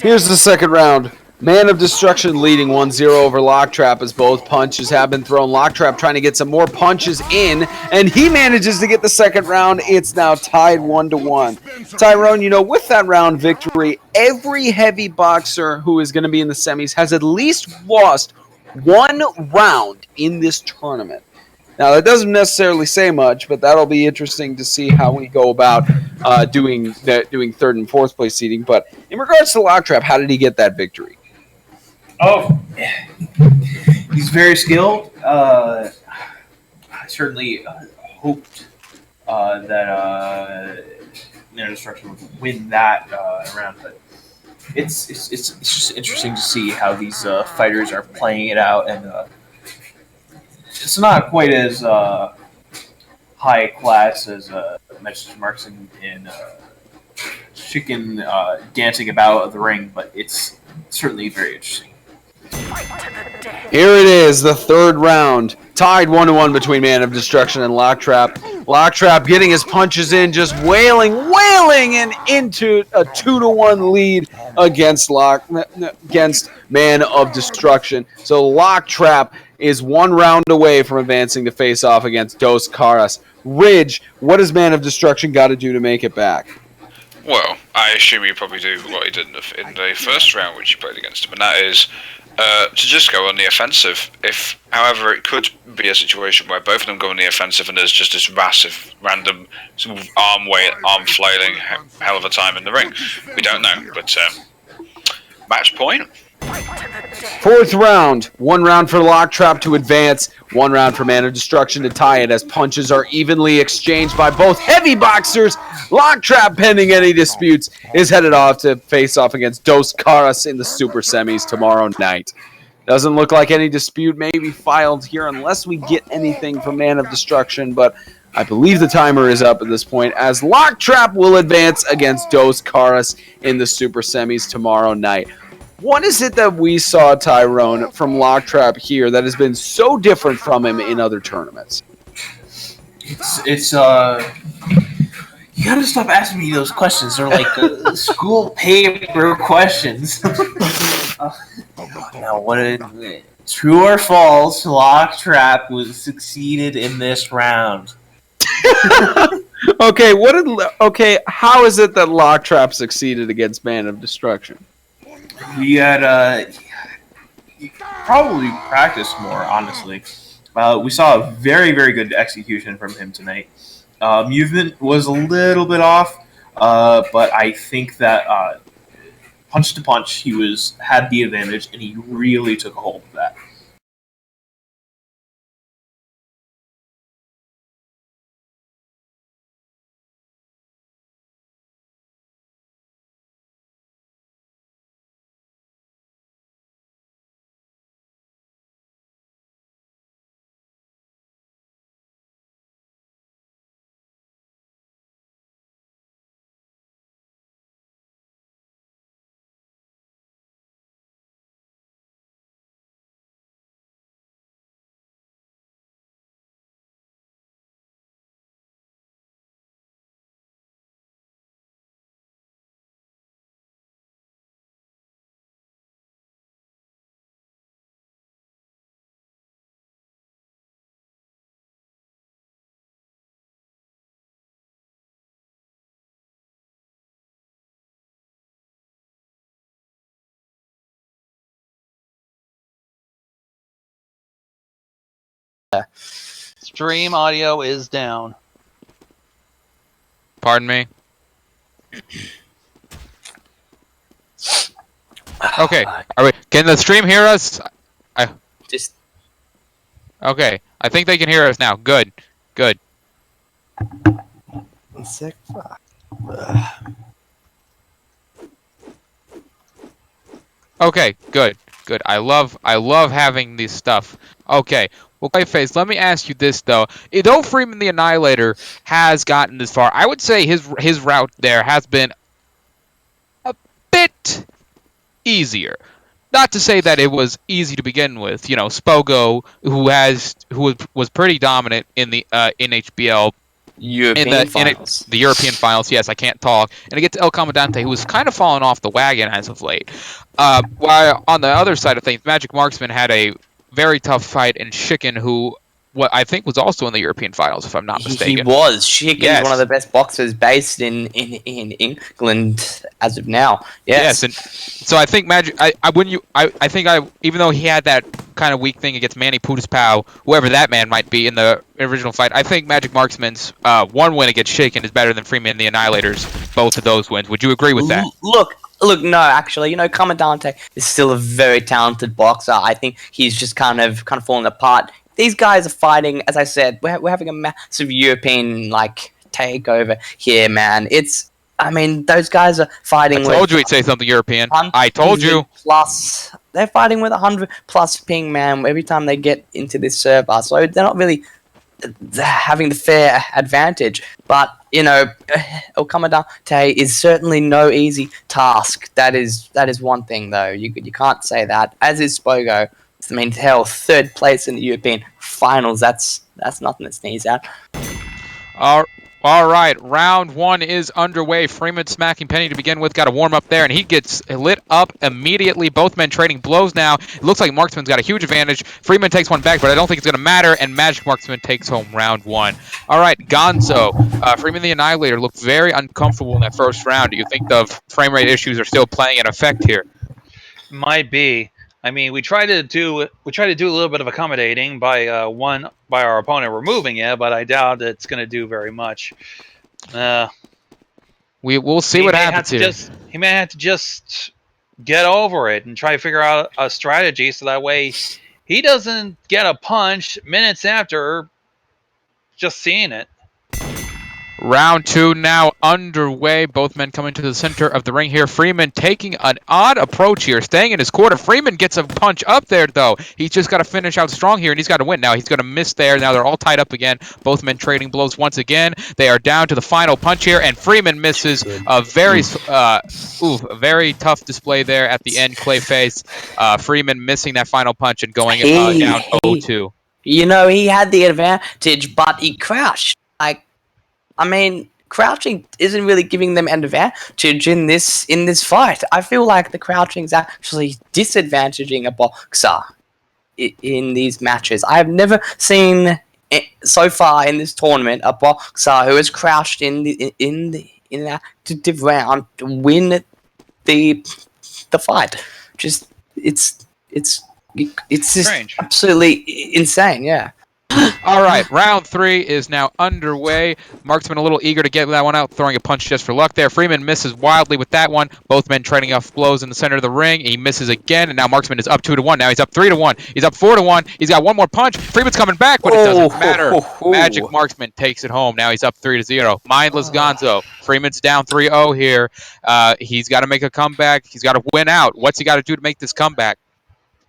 Here's the second round. Man of Destruction leading 1-0 over Locktrap as both punches have been thrown. Locktrap trying to get some more punches in, and he manages to get the second round. It's now tied 1-1. Tyrone, with that round victory, every heavy boxer who is going to be in the semis has at least lost one round in this tournament. Now, that doesn't necessarily say much, but that'll be interesting to see how we go about doing third and fourth place seeding. But in regards to Locktrap, how did he get that victory? Oh, he's very skilled. I certainly hoped that Destruction would win that round, but it's just interesting to see how these fighters are playing it out, and it's not quite as high class as Message Marks and Chicken dancing about the ring, but it's certainly very interesting. Here it is, the third round. Tied 1-1 between Man of Destruction and Locktrap. Locktrap getting his punches in, just wailing, and into a 2-1 lead against Man of Destruction. So Locktrap is one round away from advancing to face off against Dos Caras. Ridge, what has Man of Destruction got to do to make it back? Well, I assume he probably do what he did in the first round, which he played against him, and that is to just go on the offensive. However, it could be a situation where both of them go on the offensive and there's just this massive, random sort of arm flailing hell of a time in the ring. We don't know, but match point. Fourth round. One round for Locktrap to advance. One round for Man of Destruction to tie it as punches are evenly exchanged by both heavy boxers. Locktrap, pending any disputes, is headed off to face off against Dos Caras in the Super Semis tomorrow night. Doesn't look like any dispute may be filed here unless we get anything from Man of Destruction, but I believe the timer is up at this point as Locktrap will advance against Dos Caras in the Super Semis tomorrow night. What is it that we saw, Tyrone, from Locktrap here that has been so different from him in other tournaments? It's you gotta stop asking me those questions. They're like school paper questions. Now, true or false? Locktrap was succeeded in this round. Okay, how is it that Locktrap succeeded against Man of Destruction? We had probably practiced more, honestly. We saw a very, very good execution from him tonight. Movement was a little bit off, but I think that punch to punch, he had the advantage, and he really took a hold of that. Stream audio is down. Pardon me? Okay. Can the stream hear us? Okay. I think they can hear us now. Good. Sick fuck. Okay, good. I love having this stuff. Okay. Well, Clayface, let me ask you this though. Though Freeman the Annihilator has gotten this far, I would say his route there has been a bit easier. not to say that it was easy to begin with. You know, Spogo, who was pretty dominant in the NHBL European finals. The European finals. Yes, I can't talk. And I get to El Comandante, who was kind of falling off the wagon as of late. While on the other side of things, Magic Marksman had a very tough fight in Chicken, who what I think was also in the European finals, if I'm not mistaken. He was. Chicken's one of the best boxers based in England as of now. Yes. And so I think Magic. Even though he had that kind of weak thing against Manny Pudispau, whoever that man might be in the original fight, I think Magic Marksman's one win against Shaken is better than Freeman and the Annihilators. Both of those wins. Would you agree with that? Look, no, actually, Comandante is still a very talented boxer. I think he's just kind of falling apart. These guys are fighting, as I said, we're having a massive European, takeover here, man. Those guys are fighting with... I told you he'd say something European. I told you. Plus, they're fighting with 100-plus ping, man, every time they get into this server. So they're not really having the fair advantage. But, El Comandante is certainly no easy task. That is one thing, though. You can't say that. As is Spogo. Hell, third place in the European finals. That's nothing to sneeze at. All right, round one is underway. Freeman smacking Penny to begin with. Got a warm up there, and he gets lit up immediately. Both men trading blows now. It looks like Marksman's got a huge advantage. Freeman takes one back, but I don't think it's going to matter, and Magic Marksman takes home round one. All right, Gonzo. Freeman the Annihilator looked very uncomfortable in that first round. Do you think the frame rate issues are still playing an effect here? Might be. We try to do a little bit of accommodating by our opponent removing it, but I doubt it's going to do very much. We'll see what happens here. He may have to just get over it and try to figure out a strategy so that way he doesn't get a punch minutes after just seeing it. Round two now underway. Both men coming to the center of the ring here. Freeman taking an odd approach here, staying in his quarter. Freeman gets a punch up there, though. He's just got to finish out strong here, and he's got to win. Now he's going to miss there. Now they're all tied up again. Both men trading blows once again. They are down to the final punch here, and Freeman misses a very tough display there at the end. Clayface. Freeman missing that final punch and going down 0-2. He had the advantage, but he crashed. Crouching isn't really giving them an advantage in this fight. I feel like the crouching is actually disadvantaging a boxer in these matches. I have never seen so far in this tournament a boxer who has crouched in the active round to win the fight. It's just strange. Absolutely insane. Yeah. All right, round three is now underway. Marksman a little eager to get that one out, throwing a punch just for luck there. Freeman misses wildly with that one. Both men trading off blows in the center of the ring. He misses again, and now Marksman is up 2-1. Now he's up 3-1. He's up 4-1. He's got one more punch. Freeman's coming back, but it doesn't matter. Magic Marksman takes it home. Now he's up 3-0. Mindless Gonzo. Freeman's down 3-0 here. He's got to make a comeback. He's got to win out. What's he got to do to make this comeback?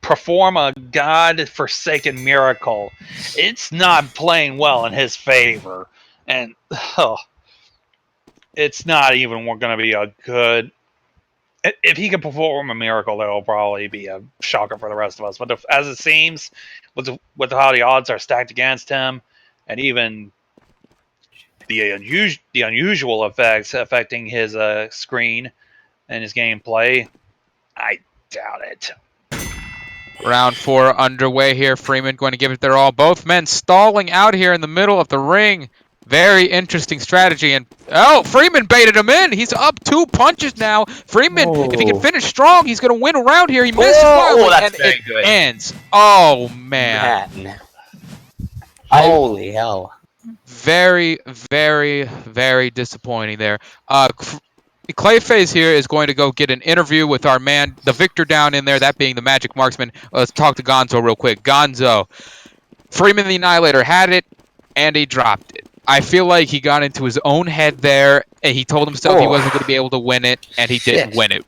Perform a god-forsaken miracle. It's not playing well in his favor, and it's not even going to be a good... If he can perform a miracle, that will probably be a shocker for the rest of us. But as it seems, with how the odds are stacked against him, and even the unusual effects affecting his screen and his gameplay, I doubt it. Round four underway here. Freeman going to give it their all. Both men stalling out here in the middle of the ring. Very interesting strategy. And Freeman baited him in. He's up 2 punches now. Freeman, if he can finish strong, he's going to win a round here. He misses that's very good. Ends. Oh, man. Holy hell. Very, very, very disappointing there. Clayface here is going to go get an interview with our man, the victor down in there, that being the Magic Marksman. Let's talk to Gonzo real quick. Gonzo, Freeman the Annihilator had it, and he dropped it. I feel like he got into his own head there, and he told himself he wasn't going to be able to win it, and he didn't win it.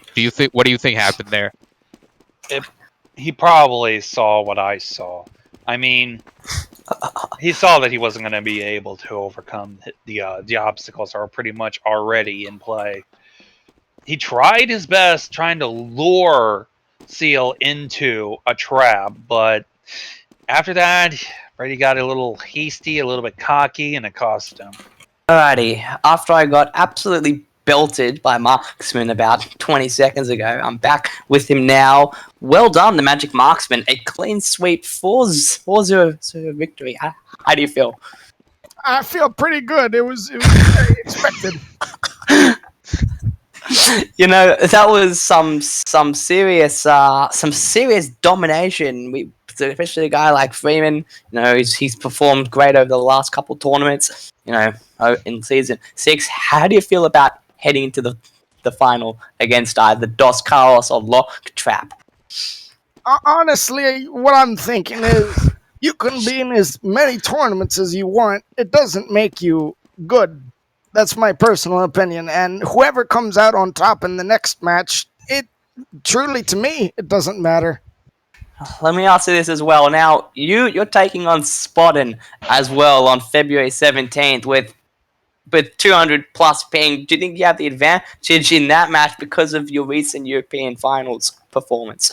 What do you think happened there? He probably saw what I saw. He saw that he wasn't going to be able to overcome the obstacles that are pretty much already in play. He tried his best trying to lure seal into a trap. But after that, Brady got a little hasty, a little bit cocky, and it cost him. Alrighty, after I got absolutely belted by Marksman about 20 seconds ago, I'm back with him now. Well done, the Magic Marksman. A clean sweep 4-0 victory. How do you feel? I feel pretty good. It was very expected. You know, that was some serious domination. Especially a guy like Freeman, you know, he's performed great over the last couple tournaments, you know, in Season 6. How do you feel about heading into the final against either Dos Carlos or Locktrap? Honestly, what I'm thinking is you can be in as many tournaments as you want. It doesn't make you good. That's my personal opinion. And whoever comes out on top in the next match, it truly, to me, it doesn't matter. Let me ask you this as well. Now, you're taking on Spottin as well on February 17th with 200 plus ping. Do you think you have the advantage in that match because of your recent European finals performance?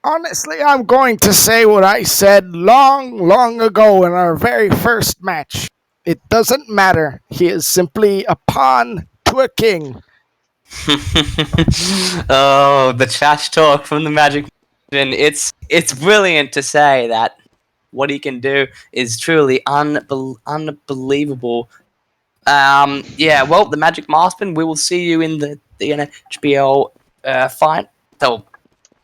Honestly, I'm going to say what I said long ago in our very first match. It doesn't matter. He is simply a pawn to a king. Oh, the trash talk from the Magic. And it's brilliant to say that what he can do is truly unbelievable. Yeah, well, the Magic Marksman, we will see you in the NHBL final. So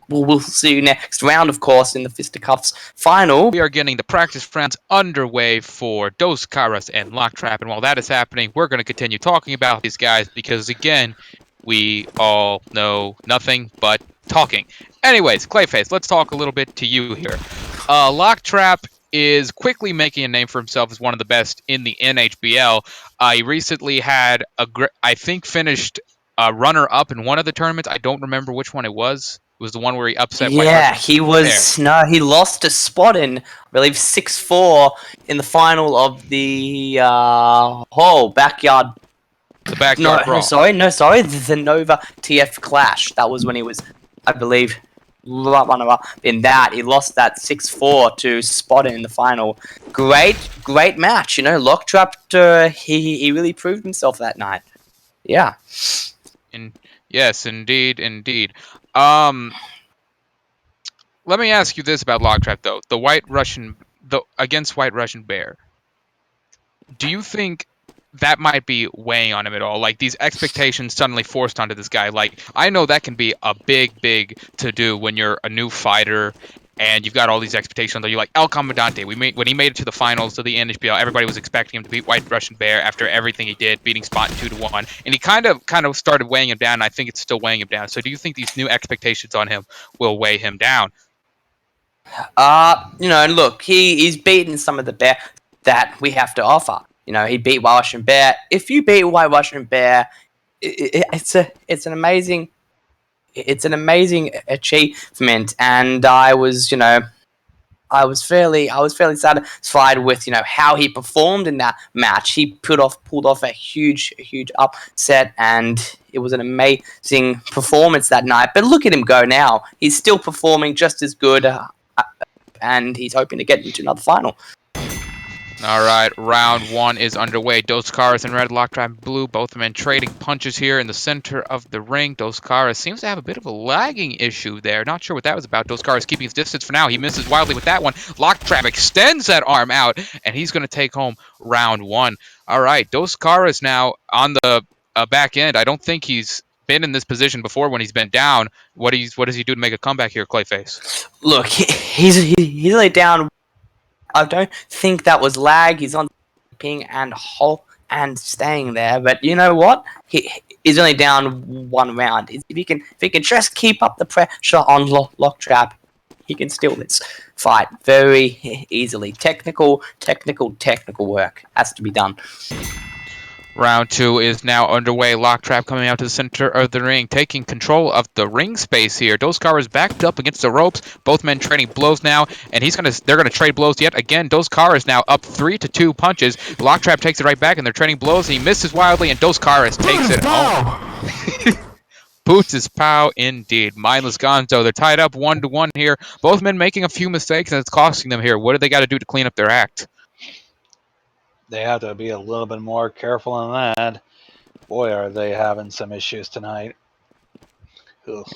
we'll see you next round, of course, in the Fisticuffs final. We are getting the practice rounds underway for Dos Caras and Locktrap, and while that is happening, we're going to continue talking about these guys because, again, we all know nothing but talking. Anyways, Clayface, let's talk a little bit to you here. Locktrap is quickly making a name for himself as one of the best in the NHBL. He recently had I think finished runner-up in one of the tournaments. I don't remember which one it was. It was the one where he upset White Yeah, Russian. he was. No, he lost to Spottin, I believe 6-4 in the final of the backyard. The backyard brawl. No, sorry, the Nova TF Clash. That was when he was, I believe, runner-up in that. He lost that 6-4 to Spottin in the final. Great match. You know, Locktrap, he really proved himself that night. Yeah. Yes, indeed. Let me ask you this about Locktrap, though. Against White Russian Bear. Do you think that might be weighing on him at all? Like, these expectations suddenly forced onto this guy. Like, I know that can be a big to-do when you're a new fighter and you've got all these expectations. You're like, El Comandante, when he made it to the finals of the NHBL, everybody was expecting him to beat White Russian Bear after everything he did, beating Spot 2-1. And he kind of started weighing him down, and I think it's still weighing him down. So do you think these new expectations on him will weigh him down? You know, look, he's beaten some of the best that we have to offer. You know, he beat White Russian Bear. If you beat White Russian Bear, it's an amazing achievement. And I was fairly satisfied with, you know, how he performed in that match. He pulled off a huge upset, and it was an amazing performance that night. But look at him go now. He's still performing just as good, and he's hoping to get into another final. All right, round one is underway. Dos Caras in red, Locktrap in blue. Both men trading punches here in the center of the ring. Dos Caras seems to have a bit of a lagging issue there. Not sure what that was about. Dos Caras keeping his distance for now. He misses wildly with that one. Locktrap extends that arm out, and he's going to take home round one. All right, Dos Caras now on the back end. I don't think he's been in this position before when he's been down. What does he do to make a comeback here, Clayface? Look, he's laid down. I don't think that was lag. He's on ping and staying there. But you know what? He's only down one round. If he can just keep up the pressure on Locktrap, he can steal this fight very easily. Technical work has to be done. Round two is now underway. Locktrap coming out to the center of the ring, taking control of the ring space here. Dos Caras backed up against the ropes. Both men trading blows now, and they're gonna trade blows yet again. Dos Caras now up 3-2 punches. Locktrap takes it right back, and they're trading blows. And he misses wildly, and Dos Caras takes it home. Boots is pow indeed. Mindless Gonzo, they're tied up 1-1 here. Both men making a few mistakes, and it's costing them here. What do they got to do to clean up their act? They have to be a little bit more careful on that. Boy, are they having some issues tonight. Ugh.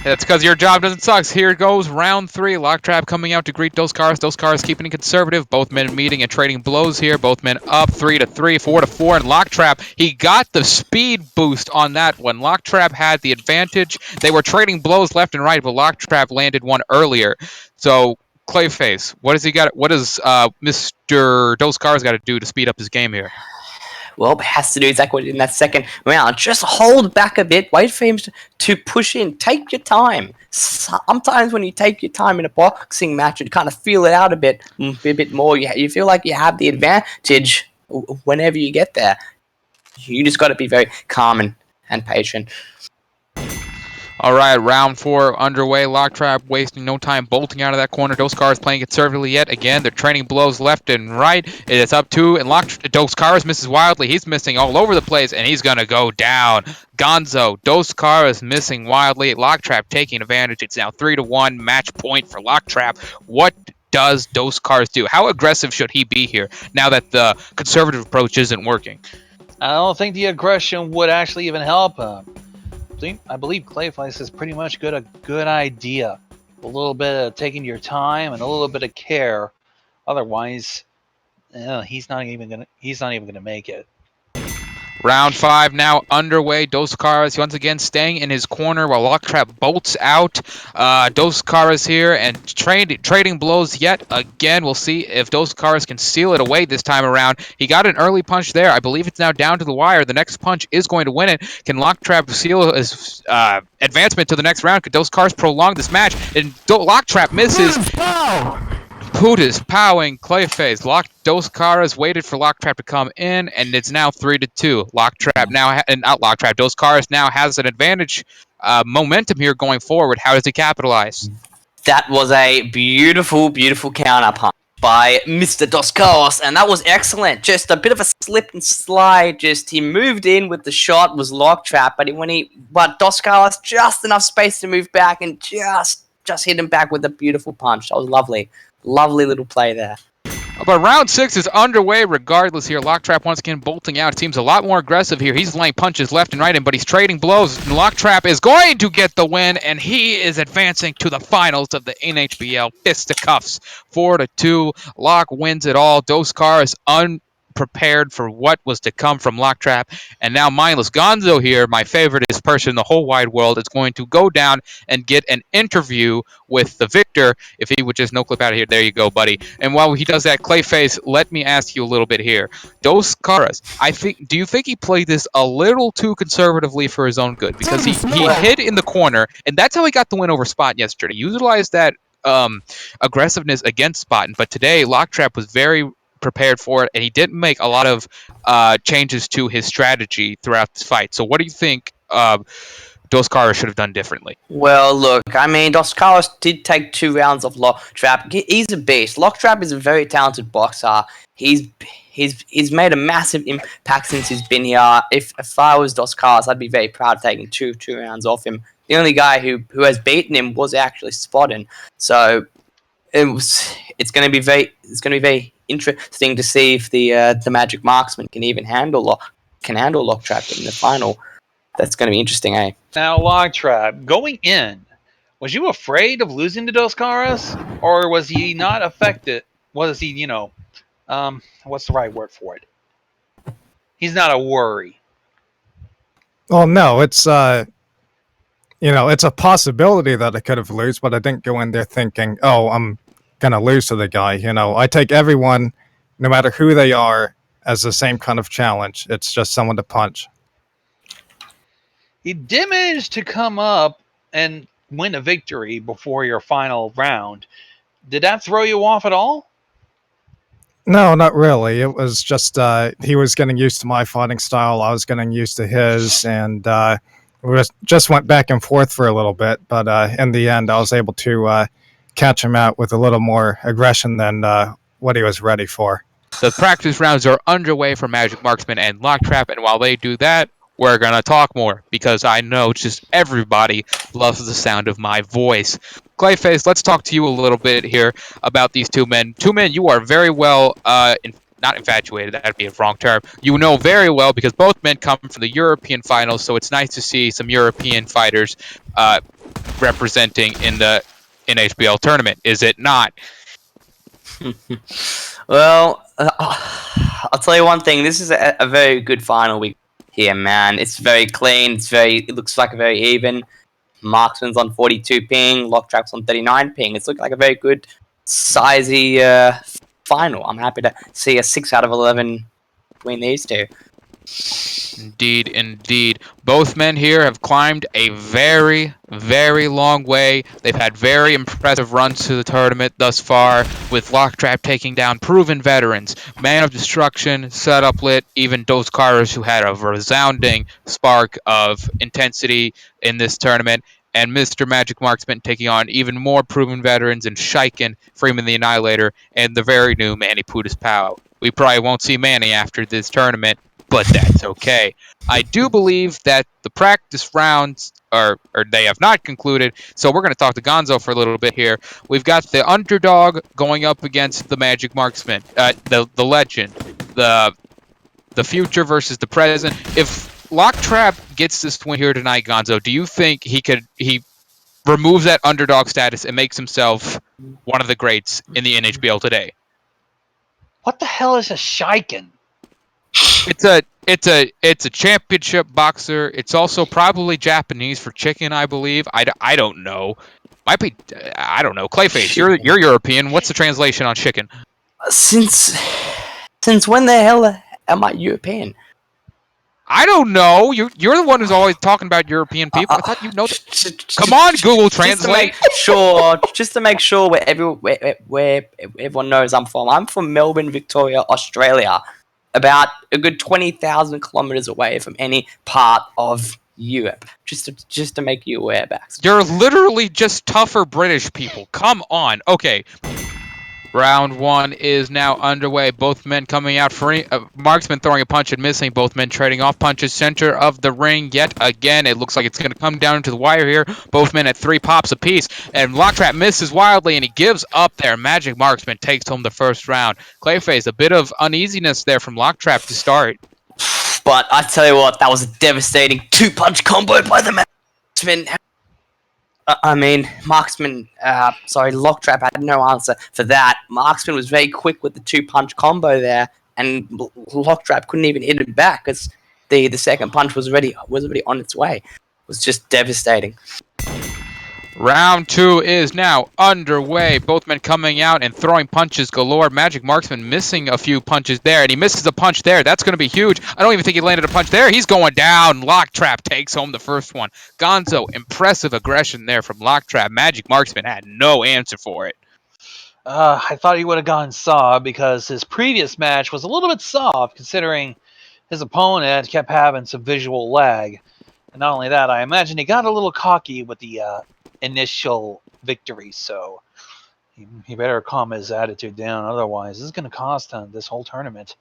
That's because your job doesn't suck. Here goes round 3. Locktrap coming out to greet Dos Caras. Dos Caras keeping it conservative. Both men meeting and trading blows here. Both men up 3-3, 4-4. And Locktrap, he got the speed boost on that one. Locktrap had the advantage. They were trading blows left and right, but Locktrap landed one earlier. So, Clayface, what does he got? What does Mr. Dos Caras got to do to speed up his game here? Well, it has to do exactly what he did in that second round. Just hold back a bit, wait for him to push in. Take your time. Sometimes when you take your time in a boxing match and kind of feel it out a bit more, you feel like you have the advantage whenever you get there. You just got to be very calm and patient. All right, round 4 underway. Locktrap wasting no time bolting out of that corner. Dos Caras playing conservatively yet again. They're trading blows left and right. It is up 2, and Dos Caras misses wildly. He's missing all over the place, and he's going to go down. Gonzo, Dos Caras missing wildly. Locktrap taking advantage. It's now 3-1, match point for Locktrap. What does Dos Caras do? How aggressive should he be here now that the conservative approach isn't working? I don't think the aggression would actually even help him. I believe Clayface is pretty much a good idea. A little bit of taking your time and a little bit of care. Otherwise, he's not even gonna make it. Round 5 now underway. Dos Caras once again staying in his corner while Locktrap bolts out. Dos Caras here and trading blows yet again. We'll see if Dos Caras can seal it away this time around. He got an early punch there. I believe it's now down to the wire. The next punch is going to win it. Can Locktrap seal his advancement to the next round? Could Dos Caras prolong this match? And Locktrap misses. Putis powing Clayface. Dos Caras waited for Locktrap to come in, and it's now 3-2. Dos Caras now has an advantage momentum here going forward. How does he capitalize? That was a beautiful, beautiful counter punch by Mr. Dos Caras, and that was excellent. Just a bit of a slip and slide. Just he moved in with the shot, was Locktrap, but Dos Caras just enough space to move back and just hit him back with a beautiful punch. That was lovely. Lovely little play there. But round 6 is underway regardless here. Locktrap once again bolting out. Seems a lot more aggressive here. He's laying punches left and right, but he's trading blows. And Locktrap is going to get the win, and he is advancing to the finals of the NHBL Fisticuffs. 4-2. Lock wins it all. Dos Caras unprepared for what was to come from Locktrap. And now Mindless Gonzo here, my favorite person in the whole wide world, is going to go down and get an interview with the victor. If he would just no clip out of here, there you go, buddy. And while he does that, Clayface, let me ask you a little bit here. Dos Caras, do you think he played this a little too conservatively for his own good? Because he hid in the corner, and that's how he got the win over Spot yesterday. He utilized that aggressiveness against Spot, but today Locktrap was very prepared for it, and he didn't make a lot of changes to his strategy throughout this fight. So what do you think Dos Caras should have done differently? Well, look, Dos Caras did take 2 rounds of Locktrap. He's a beast. Locktrap is a very talented boxer. He's made a massive impact since he's been here. If I was Dos Caras, I'd be very proud of taking two rounds off him. The only guy who has beaten him was actually Spottin. So it's going to be very interesting to see if the Magic Marksman can even handle Locktrap in the final. That's going to be interesting, eh? Now, Locktrap, going in, was you afraid of losing to Dos Caras, or was he not affected? Was he, what's the right word for it? He's not a worry. Well, no, it's it's a possibility that I could have lost, but I didn't go in there thinking, oh, I'm gonna lose to the guy. I take everyone, no matter who they are, as the same kind of challenge. It's just someone to punch. He did manage to come up and win a victory before your final round. Did that throw you off at all? No, not really. It was just he was getting used to my fighting style. I was getting used to his, and we just went back and forth for a little bit. But in the end, I was able to catch him out with a little more aggression than what he was ready for. The practice rounds are underway for Magic Marksman and Locktrap, and while they do that, we're going to talk more because I know just everybody loves the sound of my voice. Clayface, let's talk to you a little bit here about these two men. Two men you are very well, not infatuated, that would be a wrong term. You know very well because both men come from the European finals, so it's nice to see some European fighters representing in the NHBL tournament, is it not? Well, I'll tell you one thing. This is a very good final week here, man. It's very clean. It looks like a very even. Marksman's on 42 ping. Locktrap's on 39 ping. It's looking like a very good, sizey final. I'm happy to see a 6 out of 11 between these two. Indeed, indeed. Both men here have climbed a very, very long way. They've had very impressive runs to the tournament thus far, with Locktrap taking down proven veterans, Man of Destruction, Setup Lit, even Dos Caras, who had a resounding spark of intensity in this tournament, and Mr. Magic Marksman taking on even more proven veterans in Shiken, Freeman the Annihilator, and the very new Manny Putis Pau. We probably won't see Manny after this tournament, but that's okay. I do believe that the practice rounds are they have not concluded, so we're going to talk to Gonzo for a little bit here. We've got the underdog going up against the Magic Marksman, the legend, the future versus the present. If Locktrap gets this win here tonight, Gonzo, do you think he removes that underdog status and makes himself one of the greats in the NHBL today? What the hell is a Shiken? It's a championship boxer. It's also probably Japanese for chicken, I believe. I don't know. Might be, I don't know. Clayface, you're European. What's the translation on chicken? Since when the hell am I European? I don't know. You're the one who's always talking about European people. I thought you know. Come on, Google Translate. Just to make sure where everyone knows I'm from. I'm from Melbourne, Victoria, Australia. About a good 20,000 kilometers away from any part of Europe. Just to make you aware, Bax. You're literally just tougher British people. Come on. Okay. Round one is now underway. Both men coming out free. Marksman throwing a punch and missing. Both men trading off punches. Center of the ring yet again. It looks like it's going to come down to the wire here. Both men at 3 pops apiece. And Locktrap misses wildly and he gives up there. Magic Marksman takes home the first round. Clayface, a bit of uneasiness there from Locktrap to start. But I tell you what, that was a devastating 2-punch combo by the Marksman. Locktrap had no answer for that. Marksman was very quick with the 2-punch combo there, and Locktrap couldn't even hit him back because the second punch was already on its way. It was just devastating. Round 2 is now underway. Both men coming out and throwing punches galore. Magic Marksman missing a few punches there, and he misses a punch there. That's going to be huge. I don't even think he landed a punch there. He's going down. Locktrap takes home the first one. Gonzo, impressive aggression there from Locktrap. Magic Marksman had no answer for it. I thought he would have gone soft because his previous match was a little bit soft considering his opponent kept having some visual lag. And not only that, I imagine he got a little cocky with the initial victory, so he better calm his attitude down, otherwise this is going to cost him this whole tournament.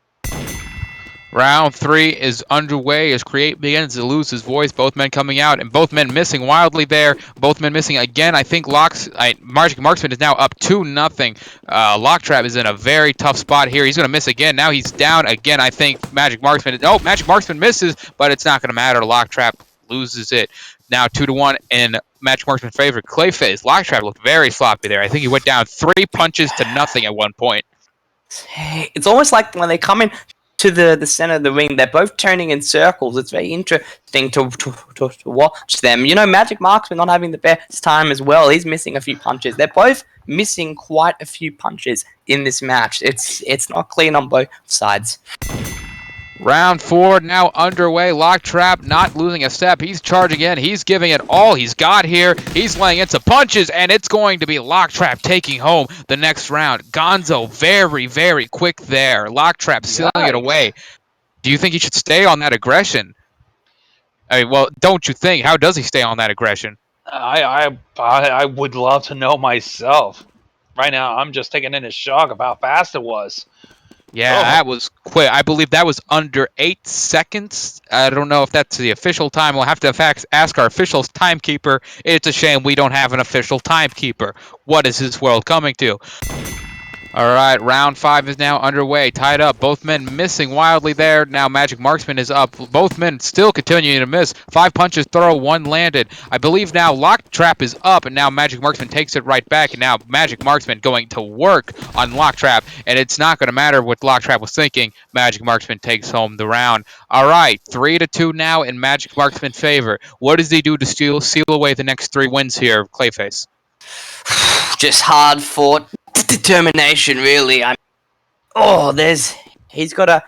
Round 3 is underway as Create begins to lose his voice. Both men coming out and both men missing wildly there. Both men missing again. I think Magic Marksman is now up 2-0. Locktrap is in a very tough spot here. He's going to miss again. Now he's down again. I think Magic Marksman misses, but it's not going to matter. Locktrap loses it. Now 2-1 in Magic Marksman's favor. Clayface. Locktrap looked very sloppy there. I think he went down 3 punches to nothing at one point. It's almost like when they come in to the center of the ring, they're both turning in circles. It's very interesting to watch them. You know, Magic Marksman not having the best time as well. He's missing a few punches. They're both missing quite a few punches in this match. It's not clean on both sides. Round 4 now underway. Locktrap not losing a step. He's charging in. He's giving it all he's got here. He's laying in some punches, and it's going to be Locktrap taking home the next round. Gonzo very, very quick there. Locktrap sealing it away. Do you think he should stay on that aggression? I mean, well, don't you think? How does he stay on that aggression? I would love to know myself. Right now, I'm just taking in a shock of how fast it was. Yeah, that was quick. I believe that was under 8 seconds. I don't know if that's the official time. We'll have to ask our official timekeeper. It's a shame we don't have an official timekeeper. What is this world coming to? All right, round 5 is now underway. Tied up. Both men missing wildly there. Now Magic Marksman is up. Both men still continuing to miss. 5 punches throw, 1 landed. I believe now Locktrap is up, and now Magic Marksman takes it right back. And now Magic Marksman going to work on Locktrap. And it's not going to matter what Locktrap was thinking. Magic Marksman takes home the round. All right, 3-2 now in Magic Marksman's favor. What does he do to seal away the next 3 wins here, Clayface? Just hard fought determination, really. He's got to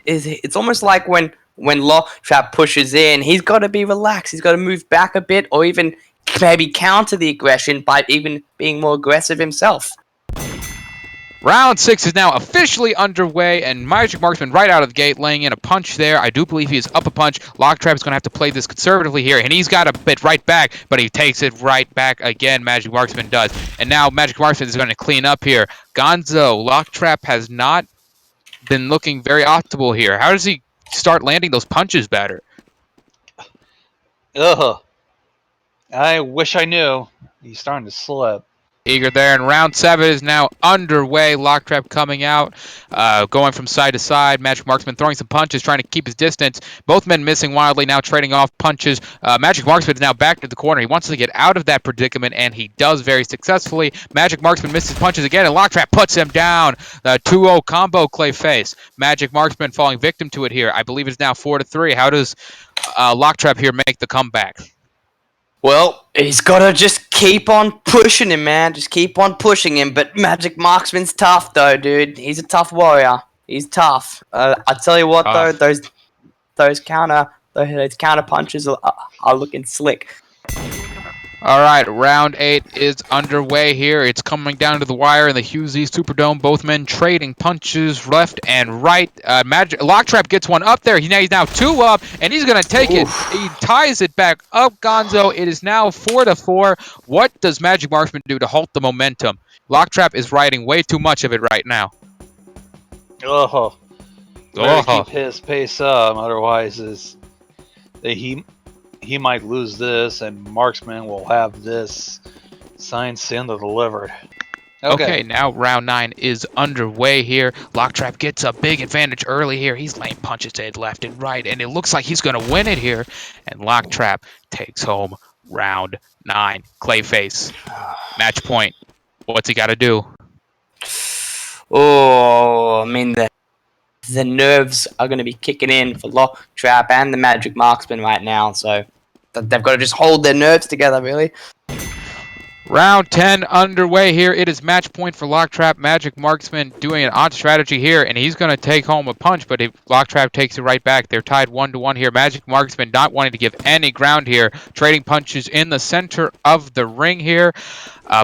it's almost like when Locktrap pushes in, he's got to be relaxed. He's got to move back a bit, or even maybe counter the aggression by even being more aggressive himself. Round 6 is now officially underway, and Magic Marksman right out of the gate laying in a punch there. I do believe he is up a punch. Locktrap is going to have to play this conservatively here, and he's got a bit right back, but he takes it right back again. Magic Marksman does. And now Magic Marksman is going to clean up here. Gonzo, Locktrap has not been looking very optimal here. How does he start landing those punches better? Ugh. I wish I knew. He's starting to slip. Eager there, and round 7 is now underway. Locktrap coming out, going from side to side. Magic Marksman throwing some punches, trying to keep his distance. Both men missing wildly, now trading off punches. Magic Marksman is now back to the corner. He wants to get out of that predicament, and he does very successfully. Magic Marksman misses punches again, and Locktrap puts him down. 2-0 combo, Clayface. Magic Marksman falling victim to it here. I believe it's now 4-3. How does Locktrap here make the comeback? Well, he's got to just keep on pushing him, man. Just keep on pushing him. But Magic Marksman's tough, though, dude. He's a tough warrior. He's tough. I tell you what, though, those counter punches are looking slick. All right, round 8 is underway here. It's coming down to the wire in the Hughes Superdome. Both men trading punches left and right. Locktrap gets one up there. He's now 2 up, and he's going to take it. He ties it back up, Gonzo. It is now 4-4. What does Magic Marksman do to halt the momentum? Locktrap is riding way too much of it right now. Better keep his pace up, otherwise he might lose this, and Marksman will have this signed, sealed, and delivered. Okay, now round 9 is underway here. Locktrap gets a big advantage early here. He's laying punches to left and right, and it looks like he's going to win it here. And Locktrap takes home round 9. Clayface, match point. What's he got to do? Oh, I mean, the nerves are going to be kicking in for Locktrap and the Magic Marksman right now, so they've got to just hold their nerves together, really. Round 10 underway here. It is match point for Locktrap. Magic Marksman doing an odd strategy here, and he's going to take home a punch, but if Locktrap takes it right back, they're tied 1-1 here. Magic Marksman not wanting to give any ground here, trading punches in the center of the ring here.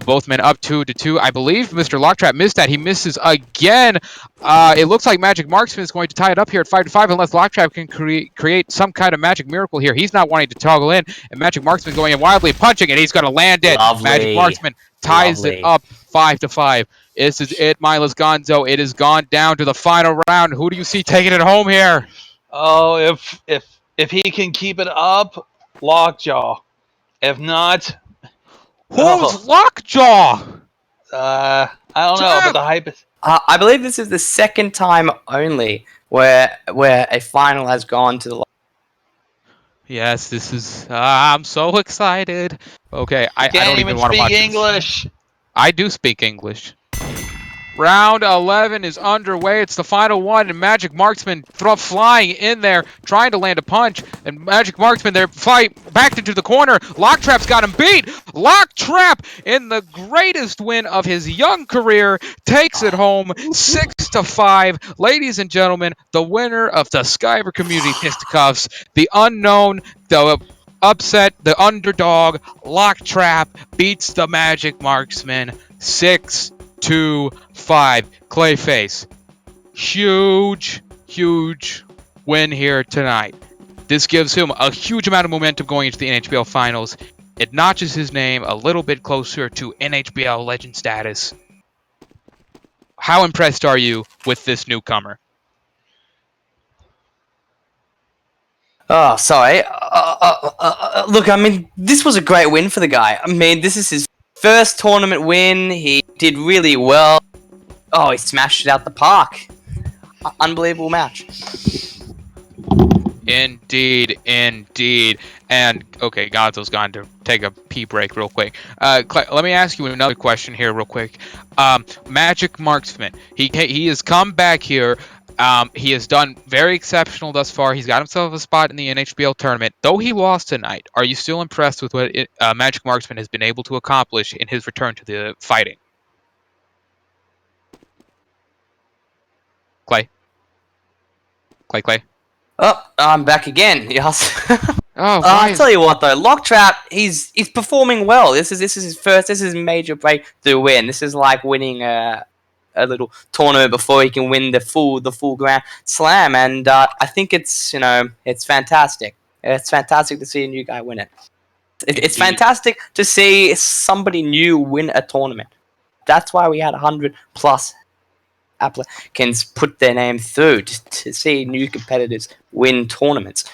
Both men up 2-2. I believe Mr. Locktrap missed that. He misses again. It looks like Magic Marksman is going to tie it up here at 5-5 unless Locktrap can create some kind of magic miracle here. He's not wanting to toggle in, and Magic Marksman going in wildly punching, and he's going to land it. Lovely. Magic Marksman ties it up 5-5. This is it, Mindless Gonzo. It has gone down to the final round. Who do you see taking it home here? Oh, if he can keep it up, Lockjaw. If not, who's Lockjaw? I don't know, but the hype is. I believe this is the second time only where a final has gone to the. Yes, this is. I'm so excited. Okay, I don't even want to watch English. This. I do speak English. Round 11 is underway. It's the final one, and Magic Marksman flying in there, trying to land a punch. And Magic Marksman there fight back into the corner. Locktrap's got him beat. Locktrap, in the greatest win of his young career, takes it home 6-5. Ladies and gentlemen, the winner of the Skyver Community Fisticuffs, the unknown, the upset, the underdog, Locktrap beats the Magic Marksman 6-5. Clayface. Huge win here tonight. This gives him a huge amount of momentum going into the NHBL Finals. It notches his name a little bit closer to NHBL legend status. how impressed are you with this newcomer? Oh, sorry. Look, I mean, this was a great win for the guy. I mean, this is his first tournament win. He did really well. Oh, he smashed it out the park. Unbelievable match. Indeed. And, okay, Gonzo's gone to take a pee break real quick. Let me ask you another question here real quick. Magic Marksman. He has come back here. He has done very exceptional thus far. He's got himself a spot in the NHBL tournament. Though he lost tonight, are you still impressed with what Magic Marksman has been able to accomplish in his return to the fighting? Clay? Oh, I'm back again. Yes. I'll tell you what though, Locktrap, he's performing well. This is his first. This is a major breakthrough win. This is like winning a little tournament before he can win the full Grand Slam. And I think it's fantastic. It's fantastic to see a new guy win it. It's fantastic to see somebody new win a tournament. That's why we had 100+ applicants put their name through to see new competitors win tournaments.